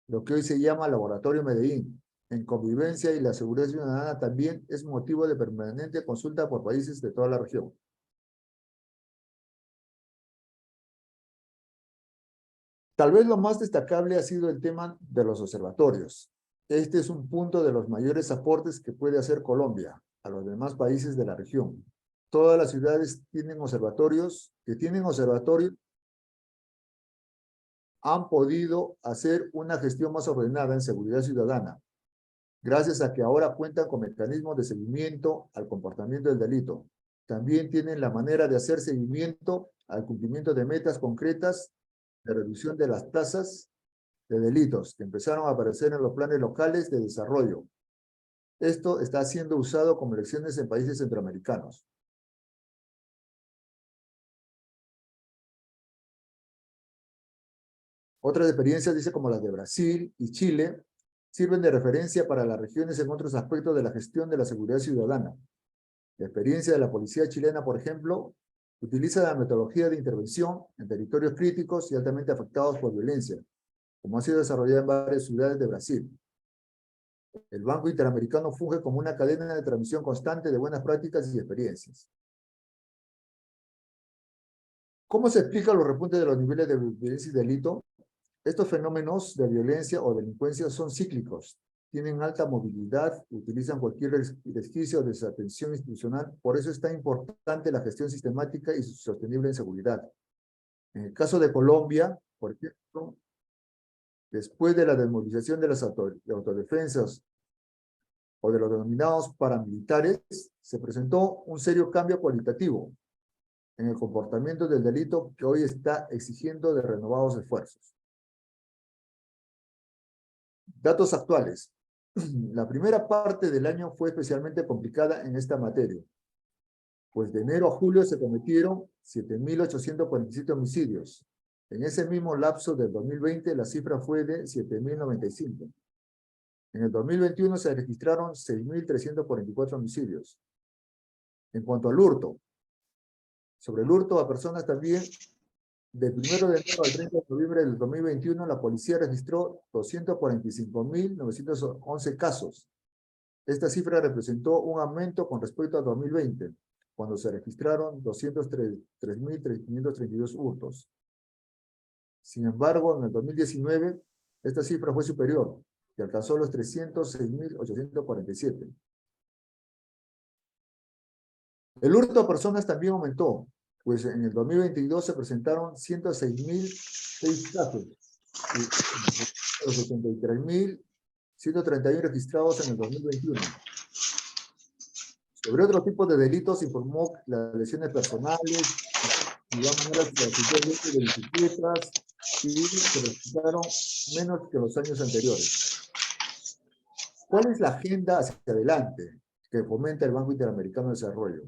A: lo que hoy se llama Laboratorio Medellín. En convivencia y la seguridad ciudadana también es motivo de permanente consulta por países de toda la región. Tal vez lo más destacable ha sido el tema de los observatorios. Este es un punto de los mayores aportes que puede hacer Colombia a los demás países de la región. Todas las ciudades tienen observatorios, han podido hacer una gestión más ordenada en seguridad ciudadana, gracias a que ahora cuentan con mecanismos de seguimiento al comportamiento del delito. También tienen la manera de hacer seguimiento al cumplimiento de metas concretas de reducción de las tasas de delitos que empezaron a aparecer en los planes locales de desarrollo. Esto está siendo usado como lecciones en países centroamericanos. Otras experiencias, dice, como las de Brasil y Chile, sirven de referencia para las regiones en otros aspectos de la gestión de la seguridad ciudadana. La experiencia de la policía chilena, por ejemplo, utiliza la metodología de intervención en territorios críticos y altamente afectados por violencia, como ha sido desarrollada en varias ciudades de Brasil. El Banco Interamericano funge como una cadena de transmisión constante de buenas prácticas y experiencias. ¿Cómo se explican los repuntes de los niveles de violencia y delito? Estos fenómenos de violencia o delincuencia son cíclicos, tienen alta movilidad, utilizan cualquier resquicio de desatención institucional, por eso es tan importante la gestión sistemática y sostenible en seguridad. En el caso de Colombia, por ejemplo, después de la desmovilización de las autodefensas o de los denominados paramilitares, se presentó un serio cambio cualitativo en el comportamiento del delito que hoy está exigiendo de renovados esfuerzos. Datos actuales. La primera parte del año fue especialmente complicada en esta materia, pues de enero a julio se cometieron 7.847 homicidios. En ese mismo lapso del 2020 la cifra fue de 7.095. En el 2021 se registraron 6.344 homicidios. En cuanto al hurto, sobre el hurto a personas también, del 1 de enero al 30 de noviembre del 2021, la policía registró 245.911 casos. Esta cifra representó un aumento con respecto al 2020, cuando se registraron 203.532 hurtos. Sin embargo, en el 2019, esta cifra fue superior y alcanzó los 306.847. El hurto a personas también aumentó, pues en el 2022 se presentaron 106.006 casos y los 83.131 registrados en el 2021. Sobre otro tipo de delitos informó las lesiones personales, de igual manera se registró el uso de bicicletas y se registraron menos que los años anteriores. ¿Cuál es la agenda hacia adelante que fomenta el Banco Interamericano de Desarrollo?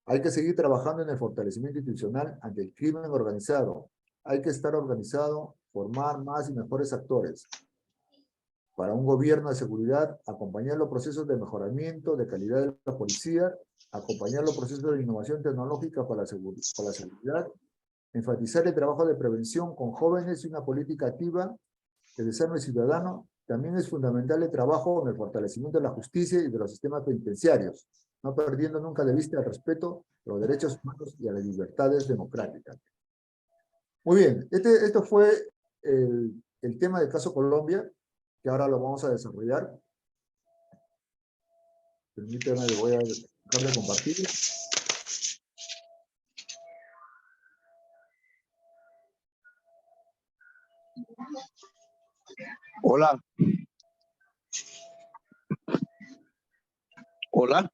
A: Hay que seguir trabajando en el fortalecimiento institucional ante el crimen organizado. Hay que estar organizado, formar más y mejores actores. Para un gobierno de seguridad, acompañar los procesos de mejoramiento de calidad de la policía, acompañar los procesos de innovación tecnológica para la seguridad, enfatizar el trabajo de prevención con jóvenes y una política activa de desarrollo ciudadano. También es fundamental el trabajo en el fortalecimiento de la justicia y de los sistemas penitenciarios, no perdiendo nunca de vista el respeto a los derechos humanos y a las libertades democráticas. Muy bien, esto fue el tema del caso Colombia, que ahora lo vamos a desarrollar. Permítanme, voy a dejar de compartir.
D: Hola. Hola.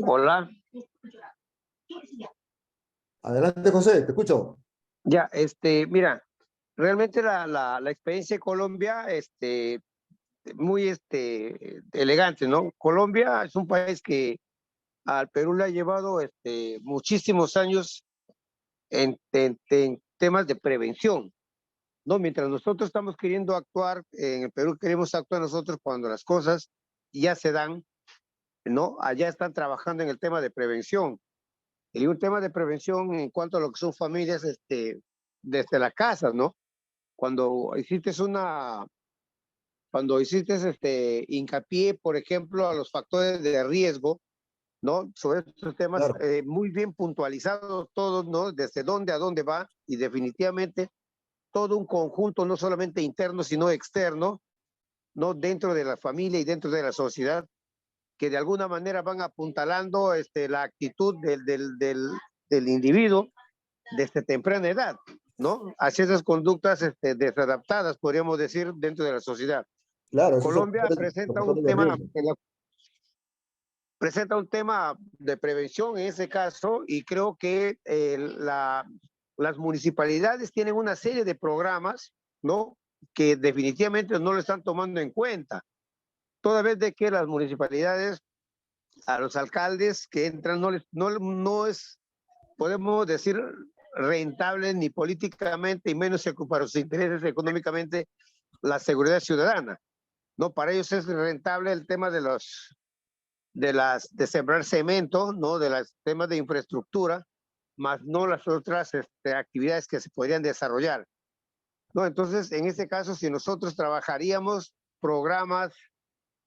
D: Hola.
A: Adelante, José, te escucho.
D: Ya, mira, realmente la experiencia de Colombia, muy elegante, ¿no? Colombia es un país que al Perú le ha llevado muchísimos años en temas de prevención, ¿no? Mientras nosotros estamos queriendo actuar, en el Perú queremos actuar nosotros cuando las cosas ya se dan, ¿no? Allá están trabajando en el tema de prevención. Y un tema de prevención en cuanto a lo que son familias, desde la casa, ¿no? Cuando hiciste hincapié, por ejemplo, a los factores de riesgo, ¿no? Sobre estos temas,
A: Claro.
D: muy bien puntualizados todos, ¿no? Desde dónde a dónde va, y definitivamente todo un conjunto, no solamente interno, sino externo, ¿no? Dentro de la familia y dentro de la sociedad, que de alguna manera van apuntalando la actitud del individuo desde temprana edad, ¿no? Hacia esas conductas desadaptadas, podríamos decir, dentro de la sociedad.
A: Claro, esos son
D: Colombia presenta un
A: de
D: tema,
A: riesgo.
D: presenta un tema de prevención en ese caso, y creo que las municipalidades tienen una serie de programas, ¿no? Que definitivamente no lo están tomando en cuenta, toda vez de que las municipalidades, a los alcaldes que entran, no es, podemos decir, rentable ni políticamente, y menos para sus intereses económicamente, la seguridad ciudadana, ¿no? Para ellos es rentable el tema de sembrar cemento, ¿no? De los temas de infraestructura, más no las otras actividades que se podrían desarrollar, ¿no? Entonces, en este caso, si nosotros trabajaríamos programas,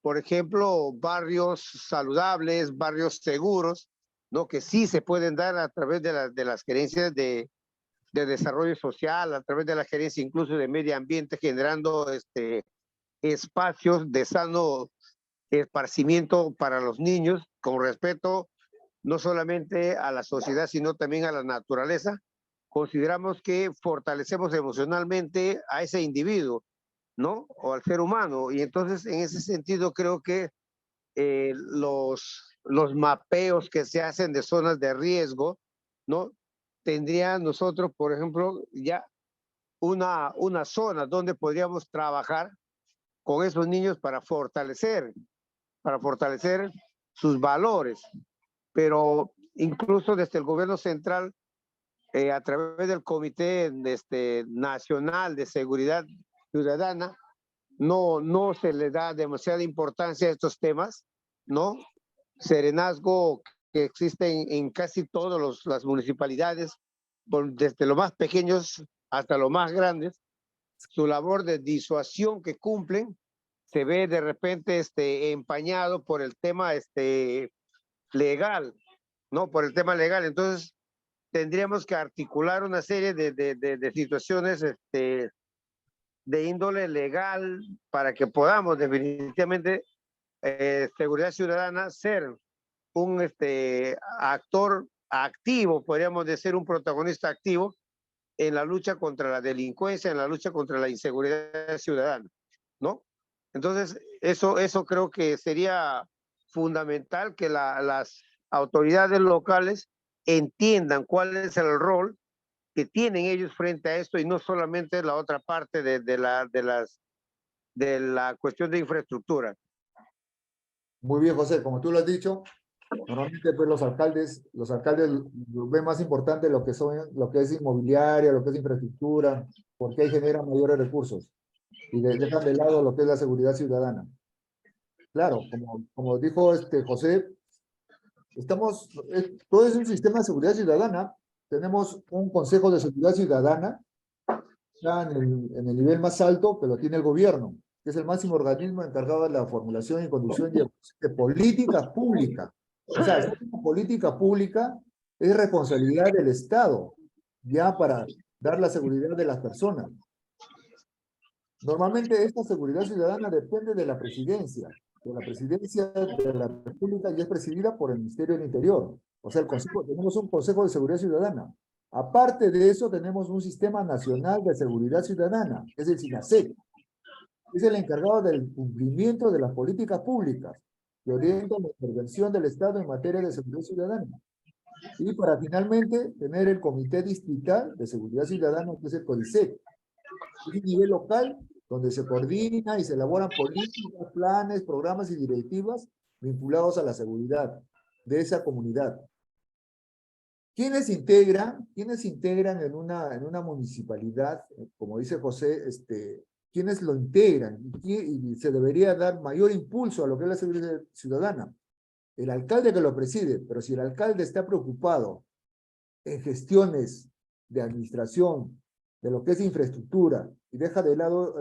D: por ejemplo, barrios saludables, barrios seguros, ¿no? Que sí se pueden dar a través de las gerencias de desarrollo social, a través de la gerencia incluso de medio ambiente, generando espacios de sano esparcimiento para los niños, con respeto no solamente a la sociedad, sino también a la naturaleza, consideramos que fortalecemos emocionalmente a ese individuo, ¿no? O al ser humano. Y entonces, en ese sentido, creo que los mapeos que se hacen de zonas de riesgo, ¿no? Tendrían nosotros, por ejemplo, ya una zona donde podríamos trabajar con esos niños para fortalecer sus valores. Pero incluso desde el gobierno central, a través del Comité Nacional de Seguridad Ciudadana, no se le da demasiada importancia a estos temas, ¿no? Serenazgo que existe en casi todas las municipalidades, desde los más pequeños hasta los más grandes, su labor de disuasión que cumplen se ve de repente empañado por el tema legal, ¿no? Por el tema legal. Entonces, tendríamos que articular una serie de situaciones de índole legal para que podamos definitivamente, Seguridad Ciudadana, ser un actor activo, podríamos decir un protagonista activo en la lucha contra la delincuencia, en la lucha contra la inseguridad ciudadana, ¿no? Entonces, eso creo que sería fundamental que las autoridades locales entiendan cuál es el rol que tienen ellos frente a esto y no solamente la otra parte de la cuestión de infraestructura.
A: Muy bien, José, como tú lo has dicho, normalmente pues, los alcaldes ven más importante lo que es inmobiliaria, lo que es infraestructura, porque ahí generan mayores recursos y dejan de lado lo que es la seguridad ciudadana. Claro, como dijo José, todo es un sistema de seguridad ciudadana. Tenemos un Consejo de Seguridad Ciudadana, ya en el nivel más alto, que lo tiene el gobierno, que es el máximo organismo encargado de la formulación y conducción de políticas públicas. O sea, esta política pública es responsabilidad del Estado, ya para dar la seguridad de las personas. Normalmente esta seguridad ciudadana depende de la presidencia de la República y es presidida por el Ministerio del Interior. O sea, tenemos un Consejo de Seguridad Ciudadana. Aparte de eso, tenemos un Sistema Nacional de Seguridad Ciudadana, que es el SINASEC. Es el encargado del cumplimiento de las políticas públicas que orientan la intervención del Estado en materia de seguridad ciudadana. Y para finalmente tener el Comité Distrital de Seguridad Ciudadana, que es el CODISEC. Es un nivel local donde se coordina y se elaboran políticas, planes, programas y directivas vinculados a la seguridad de esa comunidad. ¿Quiénes integran en una municipalidad, como dice José, quiénes lo integran? Y se debería dar mayor impulso a lo que es la seguridad ciudadana. El alcalde que lo preside, pero si el alcalde está preocupado en gestiones de administración, de lo que es infraestructura, y deja de lado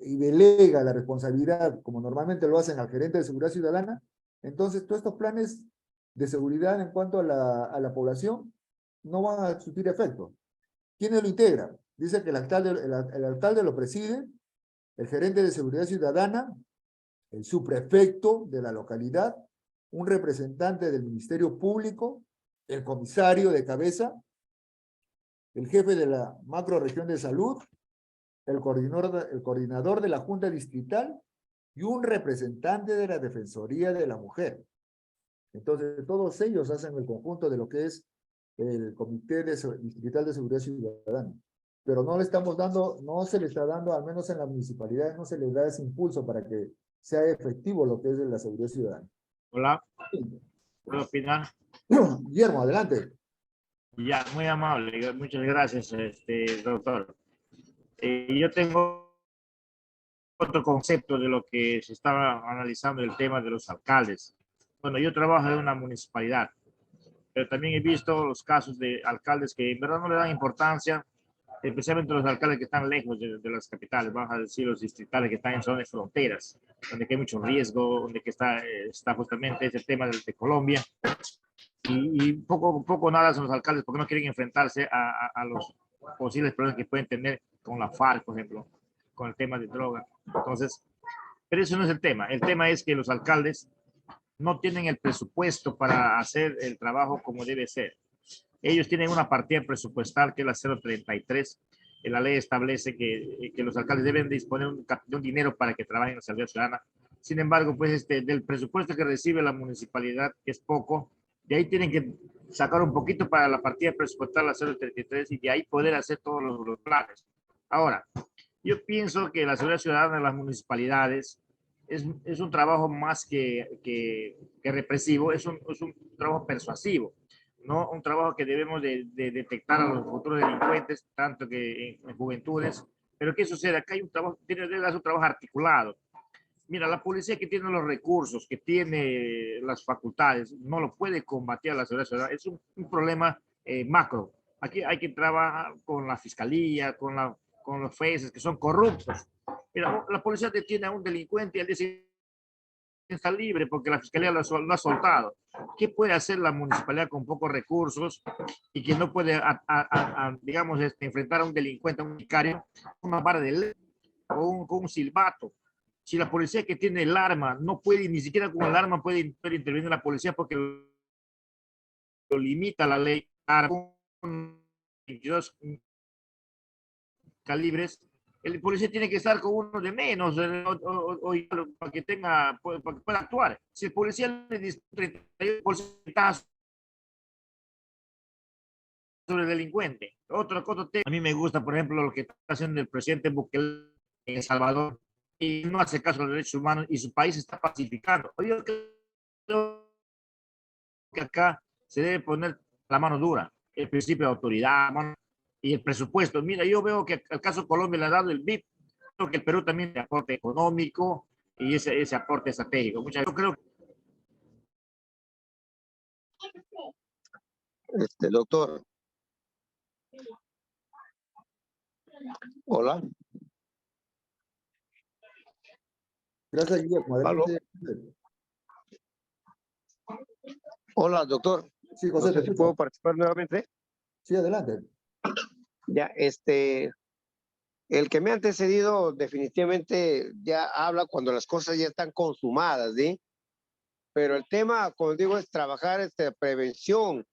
A: y delega la responsabilidad, como normalmente lo hacen al gerente de seguridad ciudadana, entonces todos estos planes de seguridad en cuanto a la población no van a surtir efecto. ¿Quiénes lo integran? Dice que el alcalde lo preside, el gerente de seguridad ciudadana, el subprefecto de la localidad, un representante del Ministerio Público, el comisario de cabeza, el jefe de la macrorregión de salud, el coordinador de la Junta Distrital y un representante de la Defensoría de la Mujer. Entonces, todos ellos hacen el conjunto de lo que es el Comité Distrital de Seguridad Ciudadana. Pero no se le está dando, al menos en la municipalidad, no se le da ese impulso para que sea efectivo lo que es la seguridad ciudadana.
E: Hola, ¿puedo opinar?
A: Guillermo, adelante.
E: Ya, muy amable, muchas gracias, doctor. Yo tengo otro concepto de lo que se estaba analizando el tema de los alcaldes. Bueno, yo trabajo en una municipalidad, pero también he visto los casos de alcaldes que en verdad no le dan importancia, especialmente los alcaldes que están lejos de las capitales, vamos a decir los distritales que están en zonas fronteras, donde hay mucho riesgo, donde está justamente ese tema de Colombia. Y poco nada son los alcaldes porque no quieren enfrentarse a los posibles problemas que pueden tener con la FARC, por ejemplo, con el tema de droga. Entonces, pero eso no es el tema. El tema es que los alcaldes no tienen el presupuesto para hacer el trabajo como debe ser. Ellos tienen una partida presupuestal que es la 033. La ley establece que los alcaldes deben disponer de un dinero para que trabajen en la seguridad ciudadana. Sin embargo, pues del presupuesto que recibe la municipalidad, que es poco, de ahí tienen que sacar un poquito para la partida presupuestal, la 033, y de ahí poder hacer todos los planes. Ahora, yo pienso que la seguridad ciudadana en las municipalidades es un trabajo más que represivo, es un trabajo persuasivo, ¿no? Un trabajo que debemos de detectar a los futuros delincuentes, tanto que en juventudes. Pero ¿qué sucede? Acá hay un trabajo, debe ser un trabajo articulado. Mira, la policía que tiene los recursos, que tiene las facultades, no lo puede combatir a la seguridad ciudadana. Es un problema macro. Aquí hay que trabajar con la fiscalía, con los jueces que son corruptos. Mira, la policía detiene a un delincuente y él dice está libre porque la fiscalía lo ha soltado. ¿Qué puede hacer la municipalidad con pocos recursos y que no puede, digamos, enfrentar a un delincuente, a un sicario, con una vara de ley o con un silbato? Si la policía que tiene el arma no puede, ni siquiera con el arma puede intervenir la policía porque lo limita la ley con 22 calibres, el policía tiene que estar con uno de menos para que tenga, para que pueda actuar. Si el policía le dispara 31% sobre el delincuente. Otro tema, a mí me gusta, por ejemplo, lo que está haciendo el presidente Bukele en El Salvador y no hace caso a los derechos humanos y su país está pacificando. Yo creo que acá se debe poner la mano dura, el principio de autoridad y el presupuesto. Mira, yo veo que al caso Colombia le ha dado el BIP, creo que el Perú también tiene aporte económico y ese aporte estratégico. Yo creo que
D: Doctor, hola.
A: Gracias, Guillermo. Adelante.
D: Hola, doctor.
A: Sí,
D: No
A: José,
D: sé
A: te
D: si
A: escucho.
D: puedo participar nuevamente.
A: Sí, adelante.
D: Ya, el que me ha antecedido definitivamente ya habla cuando las cosas ya están consumadas, ¿sí? Pero el tema, como digo, es trabajar prevención.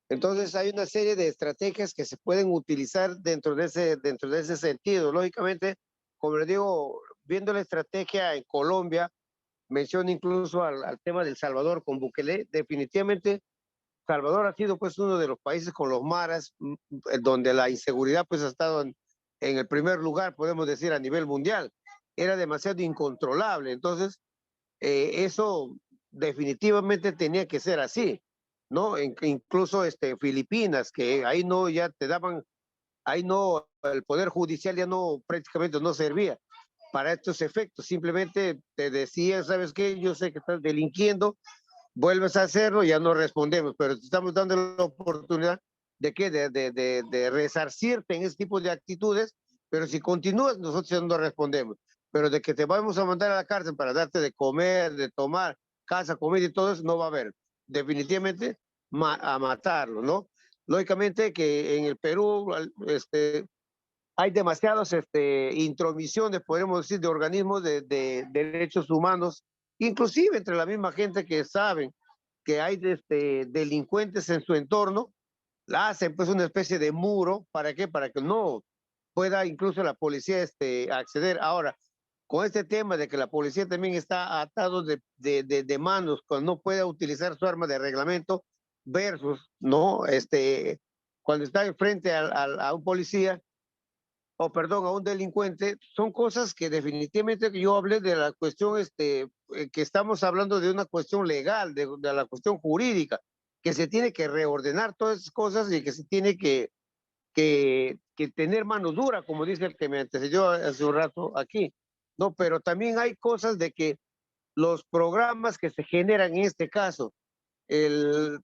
D: Entonces hay una serie de estrategias que se pueden utilizar dentro de ese sentido. Lógicamente, como les digo, viendo la estrategia en Colombia, menciono incluso al tema del Salvador con Bukele, definitivamente Salvador ha sido pues uno de los países con los maras donde la inseguridad pues ha estado en el primer lugar, podemos decir, a nivel mundial. Era demasiado incontrolable. Entonces, eso definitivamente tenía que ser así, ¿no? Incluso Filipinas, que ahí no ya te daban, ahí no, el Poder Judicial ya no, prácticamente no servía para estos efectos. Simplemente te decía, ¿sabes qué? Yo sé que estás delinquiendo, vuelves a hacerlo, ya no respondemos, pero te estamos dando la oportunidad de que de resarcirte en ese tipo de actitudes, pero si continúas, nosotros ya no respondemos. Pero de que te vamos a mandar a la cárcel para darte de comer, de tomar, casa, comida y todo eso, no va a haber. Definitivamente a matarlo, ¿no? Lógicamente que en el Perú hay demasiadas intromisiones, podemos decir, de organismos de derechos humanos, inclusive entre la misma gente que saben que hay delincuentes en su entorno, la hacen pues una especie de muro, ¿para qué? Para que no pueda incluso la policía acceder. Ahora, con este tema de que la policía también está atado de manos cuando no pueda utilizar su arma de reglamento versus, ¿no? Cuando está frente a un policía, o perdón, a un delincuente, son cosas que definitivamente yo hablé de la cuestión, que estamos hablando de una cuestión legal, de la cuestión jurídica, que se tiene que reordenar todas esas cosas y que se tiene que tener mano dura, como dice el que me antecedió hace un rato aquí, ¿no? Pero también hay cosas de que los programas que se generan en este caso, el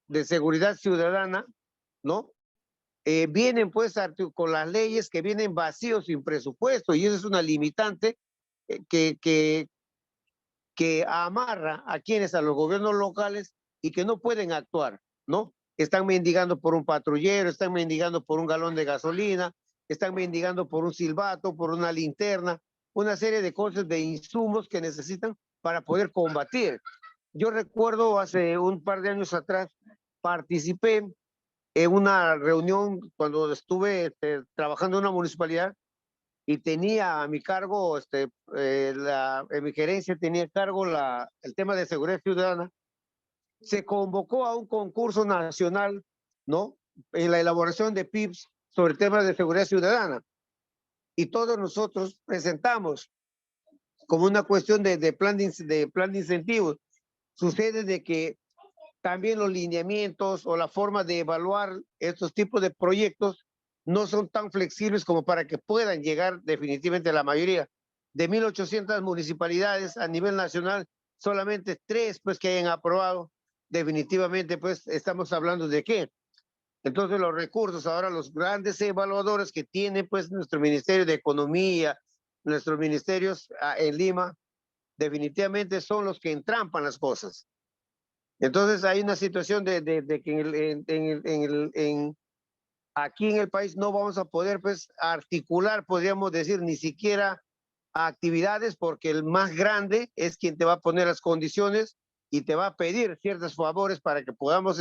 D: de seguridad ciudadana, ¿no? Vienen pues con las leyes que vienen vacíos sin presupuesto y eso es una limitante que amarra a quienes, a los gobiernos locales y que no pueden actuar, ¿no? Están mendigando por un patrullero, están mendigando por un galón de gasolina, están mendigando por un silbato, por una linterna, una serie de cosas, de insumos que necesitan para poder combatir. yo recuerdo hace un par de años atrás, participé en una reunión cuando estuve trabajando en una municipalidad y tenía a mi cargo, en mi gerencia tenía a cargo el tema de seguridad ciudadana. Se convocó a un concurso nacional, ¿no? En la elaboración de PIBs sobre temas de seguridad ciudadana. Y todos nosotros presentamos como una cuestión de plan de incentivos. Sucede de que también los lineamientos o la forma de evaluar estos tipos de proyectos no son tan flexibles como para que puedan llegar definitivamente a la mayoría. De 1.800 municipalidades a nivel nacional, solamente 3 pues que hayan aprobado, definitivamente pues estamos hablando de qué. Entonces los recursos, ahora los grandes evaluadores que tiene pues nuestro Ministerio de Economía, nuestros ministerios en Lima, definitivamente son los que entrampan las cosas. Entonces hay una situación de que aquí en el país no vamos a poder pues articular, podríamos decir, ni siquiera actividades, porque el más grande es quien te va a poner las condiciones y te va a pedir ciertos favores para que podamos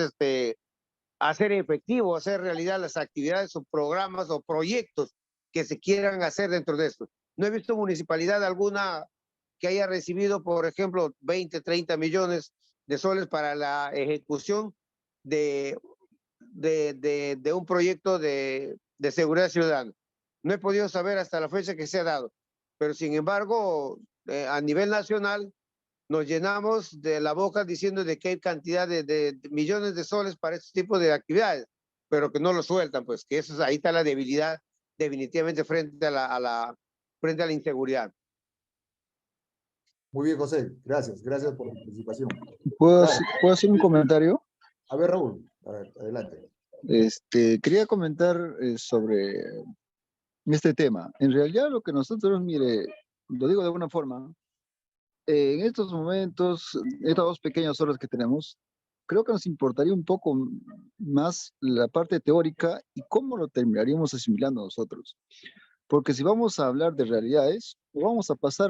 D: hacer efectivo, hacer realidad las actividades o programas o proyectos que se quieran hacer dentro de esto. No he visto municipalidad alguna que haya recibido, por ejemplo, 20, 30 millones de soles para la ejecución de un proyecto de seguridad ciudadana. No he podido saber hasta la fecha que se ha dado, pero sin embargo, a nivel nacional, nos llenamos de la boca diciendo de que hay cantidad de millones de soles para este tipo de actividades, pero que no lo sueltan, pues que eso, ahí está la debilidad definitivamente frente a frente a la inseguridad.
A: Muy bien, José. Gracias. Gracias por tu participación.
B: ¿Puedo,
A: Claro.
B: ¿puedo hacer un comentario?
A: A ver, Raúl. A ver, adelante.
B: Quería comentar sobre este tema. En realidad lo que nosotros, mire, lo digo de alguna forma, en estos momentos, estas 2 pequeñas horas que tenemos, creo que nos importaría un poco más la parte teórica y cómo lo terminaríamos asimilando nosotros. Porque si vamos a hablar de realidades, vamos a pasar,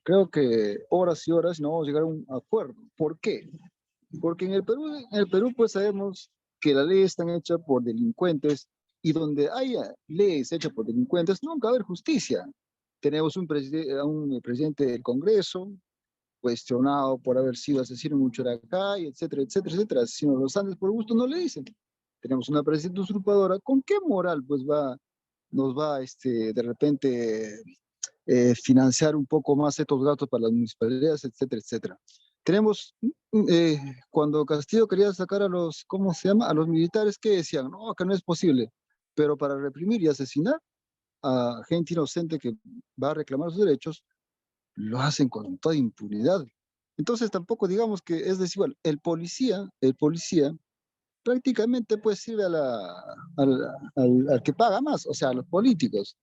B: creo que horas y horas y no vamos a llegar a un acuerdo. ¿Por qué? Porque en el Perú pues sabemos que las leyes están hechas por delincuentes y donde haya leyes hechas por delincuentes nunca va a haber justicia. Tenemos un presidente del Congreso cuestionado por haber sido asesino en Uchuracay, etcétera, etcétera, etcétera. Asesino de los Andes por gusto no le dicen. Tenemos una presidenta usurpadora. ¿Con qué moral pues nos va de repente financiar un poco más estos gastos para las municipalidades, etcétera, etcétera? Tenemos, cuando Castillo quería sacar a los, ¿cómo se llama? A los militares, que decían, no, que no es posible, pero para reprimir y asesinar a gente inocente que va a reclamar sus derechos, lo hacen con toda impunidad. Entonces tampoco digamos que es desigual. El policía prácticamente pues sirve al que paga más, o sea, a los políticos.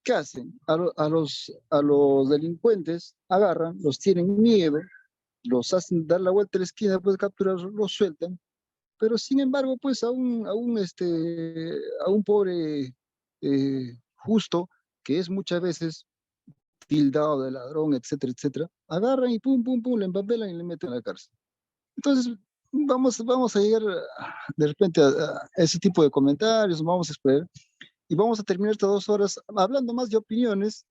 B: ¿Qué hacen? A los delincuentes agarran, los tienen miedo, los hacen dar la vuelta a la esquina, pues capturarlos, los sueltan, pero sin embargo, pues a un pobre justo, que es muchas veces tildado de ladrón, etcétera, etcétera, agarran y pum, pum, pum, le empapelan y le meten a la cárcel. Entonces, vamos a llegar de repente a ese tipo de comentarios, vamos a esperar, y vamos a terminar estas 2 horas hablando más de opiniones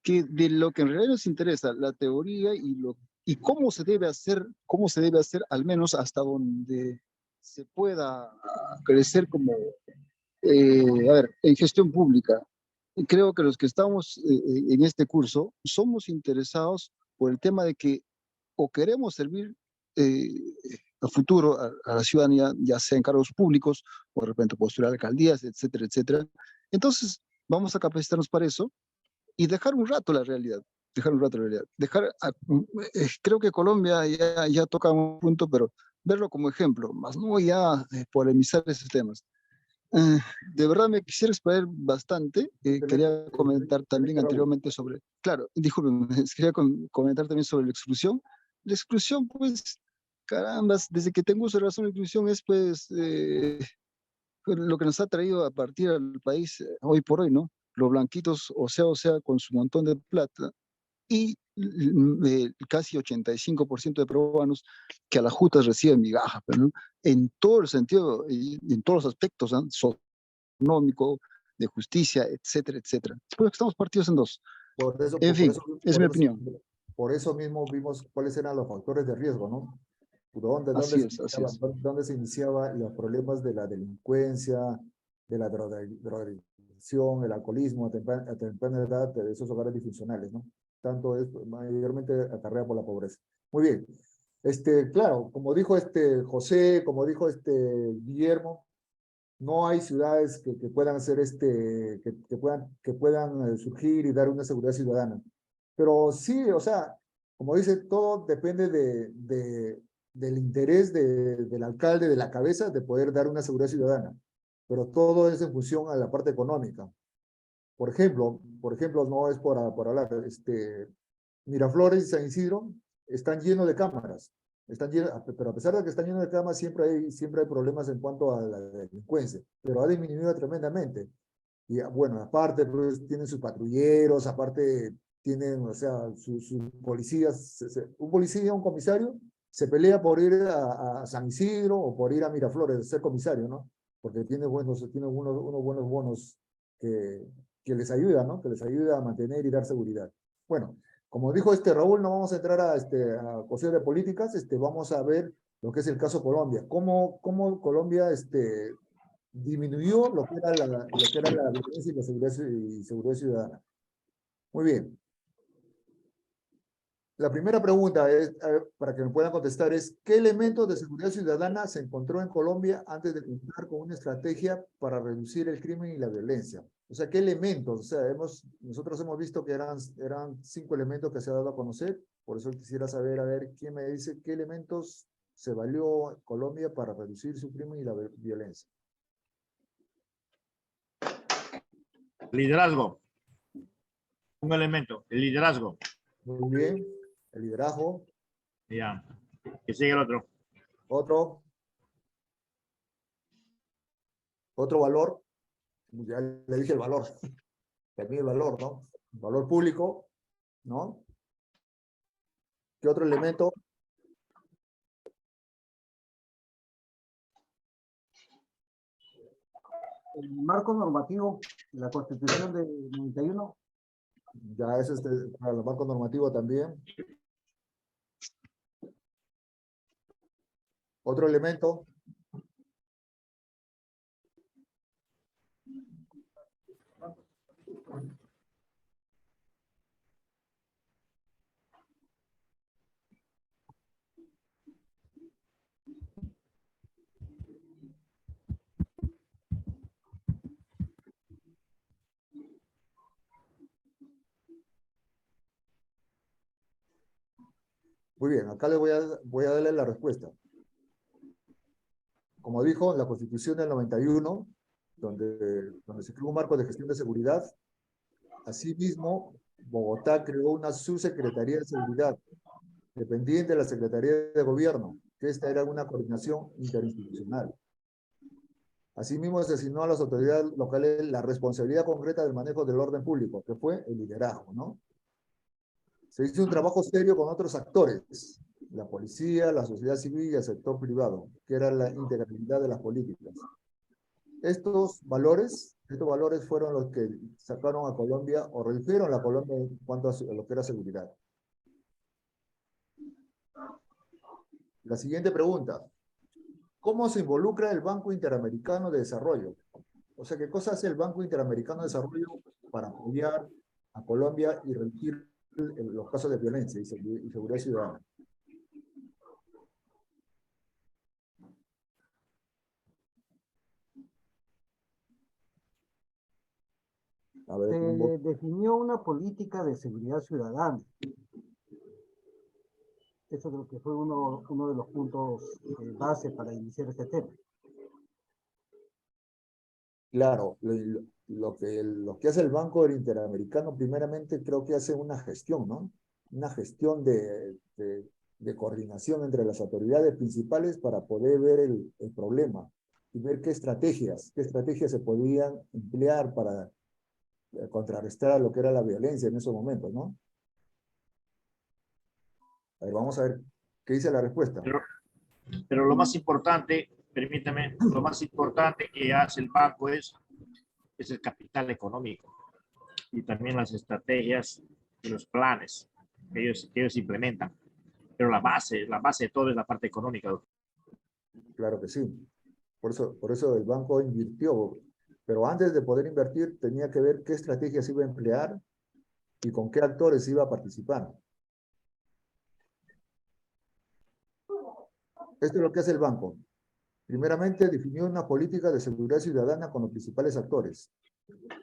B: que de lo que en realidad nos interesa, la teoría y cómo se debe hacer al menos hasta donde se pueda crecer como, a ver, en gestión pública. Creo que los que estamos en este curso somos interesados por el tema de que o queremos servir a futuro a la ciudadanía, ya sea en cargos públicos o de repente postular alcaldías, etcétera, etcétera. Entonces, vamos a capacitarnos para eso y dejar un rato la realidad. Creo que Colombia ya toca un punto, pero verlo como ejemplo, más no ya polemizar esos temas. De verdad me quisiera exponer bastante. Quería comentar también anteriormente sobre, claro, disculpen, quería comentar también sobre la exclusión. La exclusión, pues, carambas, desde que tengo uso de razón, la exclusión es, pues, lo que nos ha traído a partir al país hoy por hoy, ¿no? Los blanquitos, o sea, con su montón de plata, y casi 85% de peruanos que a las justas reciben migajas, pero ¿no? En todo el sentido, y en todos los aspectos, ¿no? Económico, de justicia, etcétera, etcétera. Porque estamos partidos en dos. En fin, es mi opinión.
A: Por eso mismo vimos cuáles eran los factores de riesgo, ¿no?
B: Así es.
A: ¿Dónde se iniciaban los problemas de la delincuencia, de la drogadicción, el alcoholismo a temprana edad de esos hogares disfuncionales, ¿no? Tanto es mayormente acarrea por la pobreza. Muy bien. Claro, como dijo José, como dijo Guillermo, no hay ciudades que puedan hacer que puedan surgir y dar una seguridad ciudadana. Pero sí, o sea, como dice, todo depende del interés del alcalde, de la cabeza, de poder dar una seguridad ciudadana. Pero todo es en función a la parte económica. Por ejemplo, no es por hablar, Miraflores y San Isidro están llenos de cámaras. Pero a pesar de que están llenos de cámaras, siempre hay problemas en cuanto a la delincuencia, pero ha disminuido tremendamente. Y bueno, aparte, pues tienen sus patrulleros, aparte tienen, o sea, sus policías. Un policía, un comisario, se pelea por ir a San Isidro o por ir a Miraflores, ser comisario, ¿no? Porque tiene unos buenos bonos que les ayuda, ¿no? Que les ayuda a mantener y dar seguridad. Bueno, como dijo Raúl, no vamos a entrar a cuestiones de políticas, vamos a ver lo que es el caso Colombia. ¿Cómo Colombia disminuyó lo que era la violencia y la seguridad ciudadana? Muy bien. La primera pregunta es, para que me puedan contestar, es ¿qué elementos de seguridad ciudadana se encontró en Colombia antes de contar con una estrategia para reducir el crimen y la violencia? O sea, ¿qué elementos? O sea, nosotros hemos visto que eran 5 elementos que se ha dado a conocer, por eso quisiera saber, a ver, ¿quién me dice qué elementos se valió Colombia para reducir su crimen y la violencia?
E: Liderazgo. Un elemento, el liderazgo.
A: Muy bien, el liderazgo.
E: Ya. Que sigue el otro.
A: Otro valor. Ya le dije el valor. También el valor, ¿no? Valor público, ¿no? ¿Qué otro elemento?
F: El marco normativo de la Constitución del 91.
A: Ya es para el marco normativo también. Otro elemento. Muy bien, acá le voy a darle la respuesta. Como dijo, en la Constitución del 91, donde se creó un marco de gestión de seguridad, asimismo, Bogotá creó una subsecretaría de seguridad, dependiente de la Secretaría de Gobierno, que esta era una coordinación interinstitucional. Asimismo, se asignó a las autoridades locales la responsabilidad concreta del manejo del orden público, que fue el liderazgo, ¿no? Se hizo un trabajo serio con otros actores, la policía, la sociedad civil y el sector privado, que era la integralidad de las políticas. Estos valores fueron los que sacaron a Colombia o redujeron a Colombia en cuanto a lo que era seguridad. La siguiente pregunta. ¿Cómo se involucra el Banco Interamericano de Desarrollo? O sea, ¿qué cosa hace el Banco Interamericano de Desarrollo para apoyar a Colombia y reducir los casos de violencia y seguridad ciudadana? A ver,
F: Se definió una política de seguridad ciudadana. Eso creo que fue uno de los puntos base para iniciar este tema.
A: Claro, lo que hace el Banco Interamericano, primeramente creo que hace una gestión, ¿no? Una gestión de coordinación entre las autoridades principales para poder ver el problema y ver qué estrategias se podían emplear para contrarrestar lo que era la violencia en esos momentos, ¿no? A ver, vamos a ver qué dice la respuesta.
E: Pero lo más importante, permítame, lo más importante que hace el banco es el capital económico y también las estrategias y los planes que ellos implementan. Pero la base de todo es la parte económica, doctor.
A: Claro que sí. Por eso el banco invirtió. Pero antes de poder invertir, tenía que ver qué estrategias iba a emplear y con qué actores iba a participar. Esto es lo que hace el banco. Primeramente, definió una política de seguridad ciudadana con los principales actores,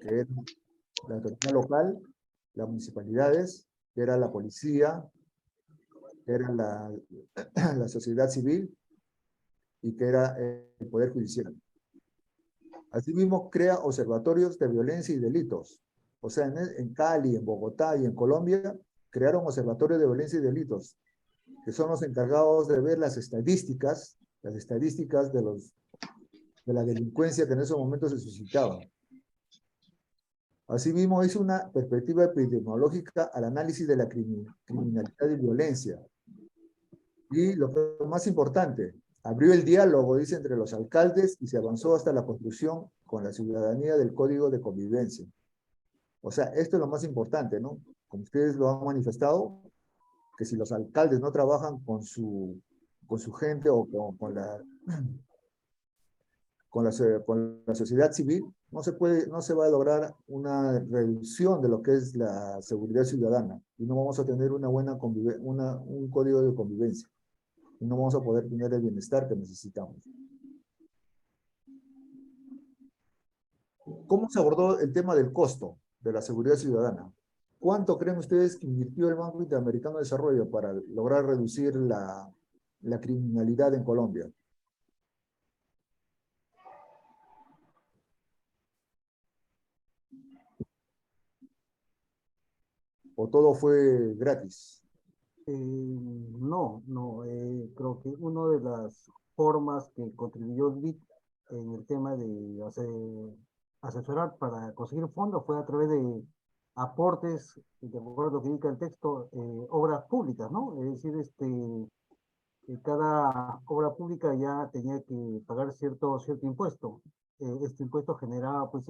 A: que eran la autoridad local, las municipalidades, que era la policía, que era la sociedad civil y que era el Poder Judicial. Asimismo, crea observatorios de violencia y delitos. O sea, en Cali, en Bogotá y en Colombia, crearon observatorios de violencia y delitos, que son los encargados de ver las estadísticas de la delincuencia que en esos momentos se suscitaba. Asimismo, hizo una perspectiva epidemiológica al análisis de la criminalidad y violencia. Y lo más importante, abrió el diálogo, dice, entre los alcaldes y se avanzó hasta la construcción con la ciudadanía del Código de Convivencia. O sea, esto es lo más importante, ¿no? Como ustedes lo han manifestado, que si los alcaldes no trabajan con su gente o con la sociedad civil, no se va a lograr una reducción de lo que es la seguridad ciudadana y no vamos a tener un código de convivencia y no vamos a poder tener el bienestar que necesitamos. ¿Cómo se abordó el tema del costo de la seguridad ciudadana? ¿Cuánto creen ustedes que invirtió el Banco Interamericano de Desarrollo para lograr reducir la criminalidad en Colombia? ¿O todo fue gratis?
F: Creo que una de las formas que contribuyó BIT en el tema de asesorar para conseguir fondos fue a través de aportes, de acuerdo a lo que indica el texto, obras públicas, ¿no? Es decir, que cada obra pública ya tenía que pagar cierto impuesto. Este impuesto generaba, pues,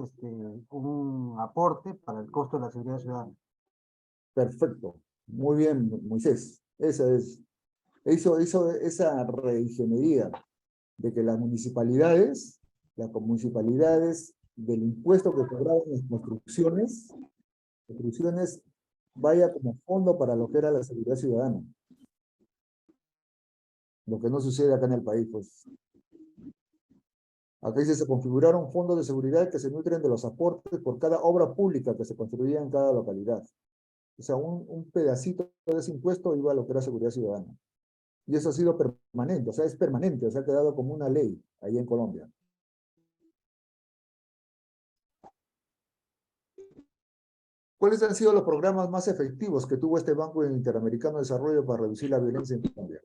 F: un aporte para el costo de la seguridad ciudadana.
A: Perfecto. Muy bien, Moisés. Hizo esa reingeniería de que las municipalidades del impuesto que cobraban en las construcciones vaya como fondo para lo que era la seguridad ciudadana. Lo que no sucede acá en el país, pues. Acá dice, se configuraron fondos de seguridad que se nutren de los aportes por cada obra pública que se construía en cada localidad. O sea, un pedacito de ese impuesto iba a lo que era seguridad ciudadana. Y eso ha sido permanente, o sea, es permanente, o sea, ha quedado como una ley ahí en Colombia. ¿Cuáles han sido los programas más efectivos que tuvo este Banco Interamericano de Desarrollo para reducir la violencia en Colombia?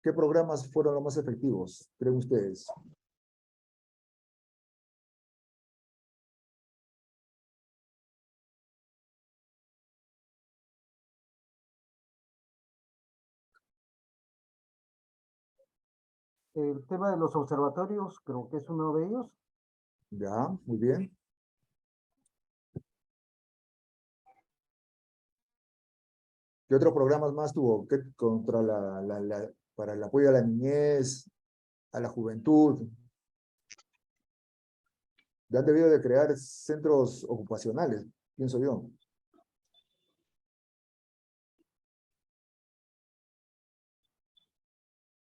A: ¿Qué programas fueron los más efectivos, creen ustedes?
F: El tema de los observatorios, creo que es uno de ellos.
A: Ya, muy bien. ¿Qué otros programas más tuvo? Para el apoyo a la niñez, a la juventud? Ya han debido de crear centros ocupacionales, pienso yo.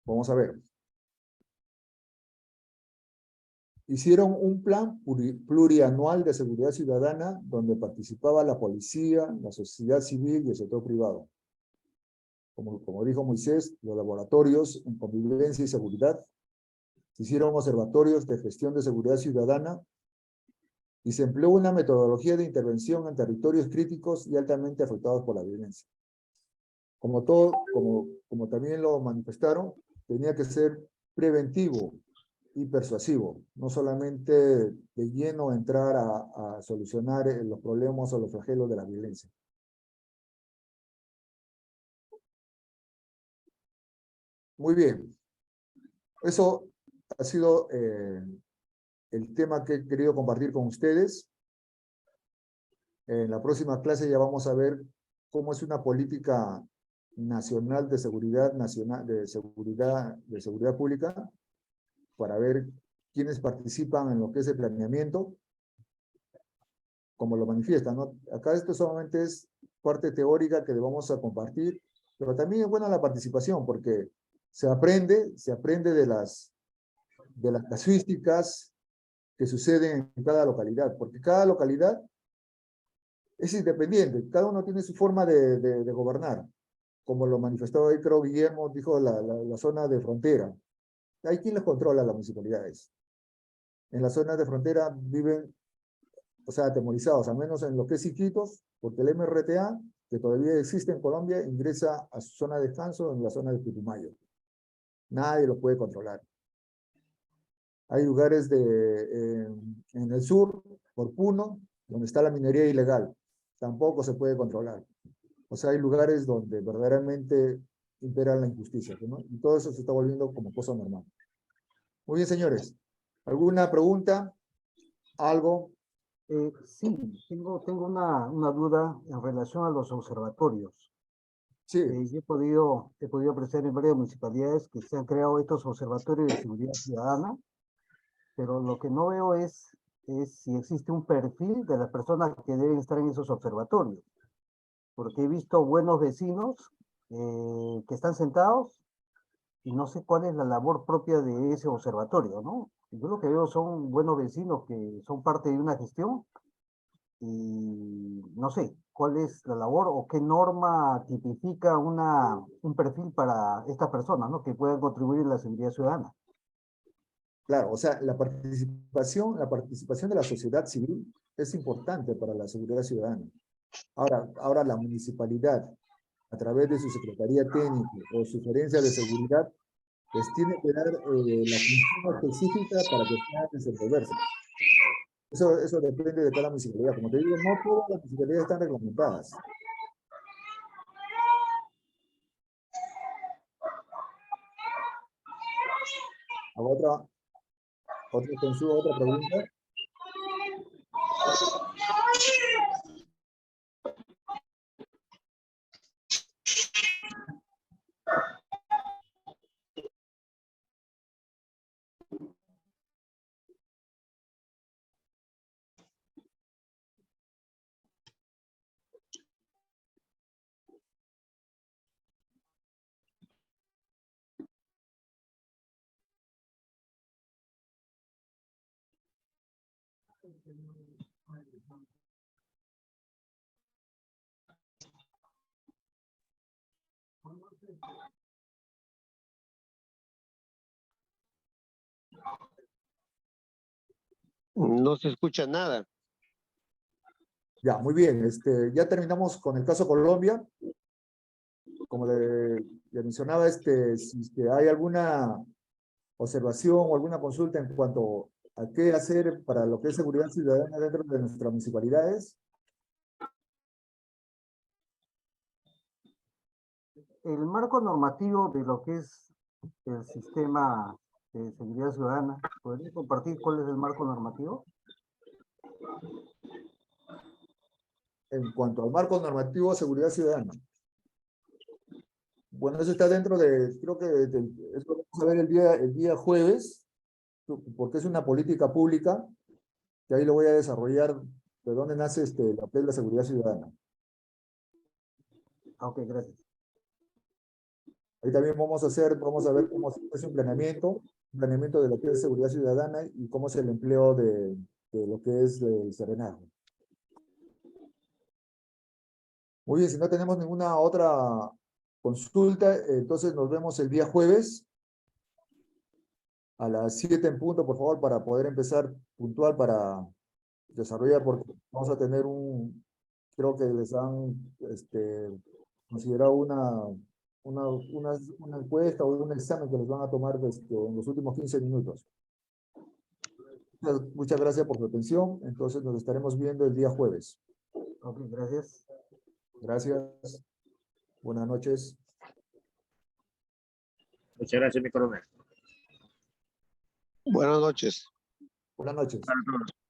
A: Vamos a ver. Hicieron un plan plurianual de seguridad ciudadana donde participaba la policía, la sociedad civil y el sector privado. Como dijo Moisés, los laboratorios en convivencia y seguridad. Se hicieron observatorios de gestión de seguridad ciudadana y se empleó una metodología de intervención en territorios críticos y altamente afectados por la violencia. Como también lo manifestaron, tenía que ser preventivo y persuasivo, no solamente de lleno entrar a solucionar los problemas o los flagelos de la violencia. Muy bien. Eso ha sido el tema que he querido compartir con ustedes. En la próxima clase ya vamos a ver cómo es una política nacional, de seguridad pública, para ver quiénes participan en lo que es el planeamiento, como lo manifiestan, ¿no? Acá esto solamente es parte teórica que vamos a compartir, pero también es buena la participación, porque se aprende de las casuísticas que suceden en cada localidad, porque cada localidad es independiente, cada uno tiene su forma de gobernar, como lo manifestó hoy, creo, Guillermo, dijo la zona de frontera. Hay quien les controla las municipalidades. En las zonas de frontera viven, o sea, atemorizados, al menos en lo que es Iquitos, porque el MRTA, que todavía existe en Colombia, ingresa a su zona de descanso en la zona de Putumayo. Nadie lo puede controlar. Hay lugares en el sur, por Puno, donde está la minería ilegal. Tampoco se puede controlar. O sea, hay lugares donde verdaderamente impera la injusticia, ¿no? Y todo eso se está volviendo como cosa normal. Muy bien, señores. ¿Alguna pregunta? ¿Algo?
F: Sí, tengo una duda en relación a los observatorios.
A: Sí,
F: Yo he podido apreciar en varias municipalidades que se han creado estos observatorios de seguridad ciudadana, pero lo que no veo es si existe un perfil de las personas que deben estar en esos observatorios, porque he visto buenos vecinos que están sentados y no sé cuál es la labor propia de ese observatorio, ¿no? Yo lo que veo son buenos vecinos que son parte de una gestión y no sé cuál es la labor o qué norma tipifica un perfil para estas personas, ¿no? Que puedan contribuir en la seguridad ciudadana.
A: claro, o sea, la participación de la sociedad civil es importante para la seguridad ciudadana. Ahora la municipalidad, a través de su secretaría técnica o sugerencia de seguridad, les tiene que dar la función específica para que puedan desenvolverse. Eso depende de cada municipalidad. Como te digo, no todas las municipalidades están reglamentadas. ¿Hago otra consulta, otra pregunta?
D: No se escucha nada.
A: Ya, muy bien. Ya terminamos con el caso Colombia. Como le mencionaba, si es que hay alguna observación o alguna consulta en cuanto a qué hacer para lo que es seguridad ciudadana dentro de nuestras municipalidades.
F: El marco normativo de lo que es el sistema de seguridad ciudadana, ¿podría compartir cuál es el marco normativo?
A: En cuanto al marco normativo de seguridad ciudadana. Bueno, eso está dentro creo que eso lo vamos a ver el día jueves, porque es una política pública, que ahí lo voy a desarrollar de dónde nace la ley de la seguridad ciudadana.
F: Ok, gracias.
A: Ahí también vamos a ver cómo se hace un planeamiento de lo que es seguridad ciudadana y cómo es el empleo de lo que es el serenazgo. Muy bien, si no tenemos ninguna otra consulta, entonces nos vemos el día jueves a las 7 en punto, por favor, para poder empezar puntual para desarrollar, porque vamos a tener creo que les han considerado una encuesta o un examen que les van a tomar en los últimos 15 minutos. Muchas gracias por su atención. Entonces nos estaremos viendo el día jueves.
F: Ok, gracias.
A: Gracias. Buenas noches.
E: Muchas gracias, mi coronel.
D: Buenas noches.
A: Buenas noches.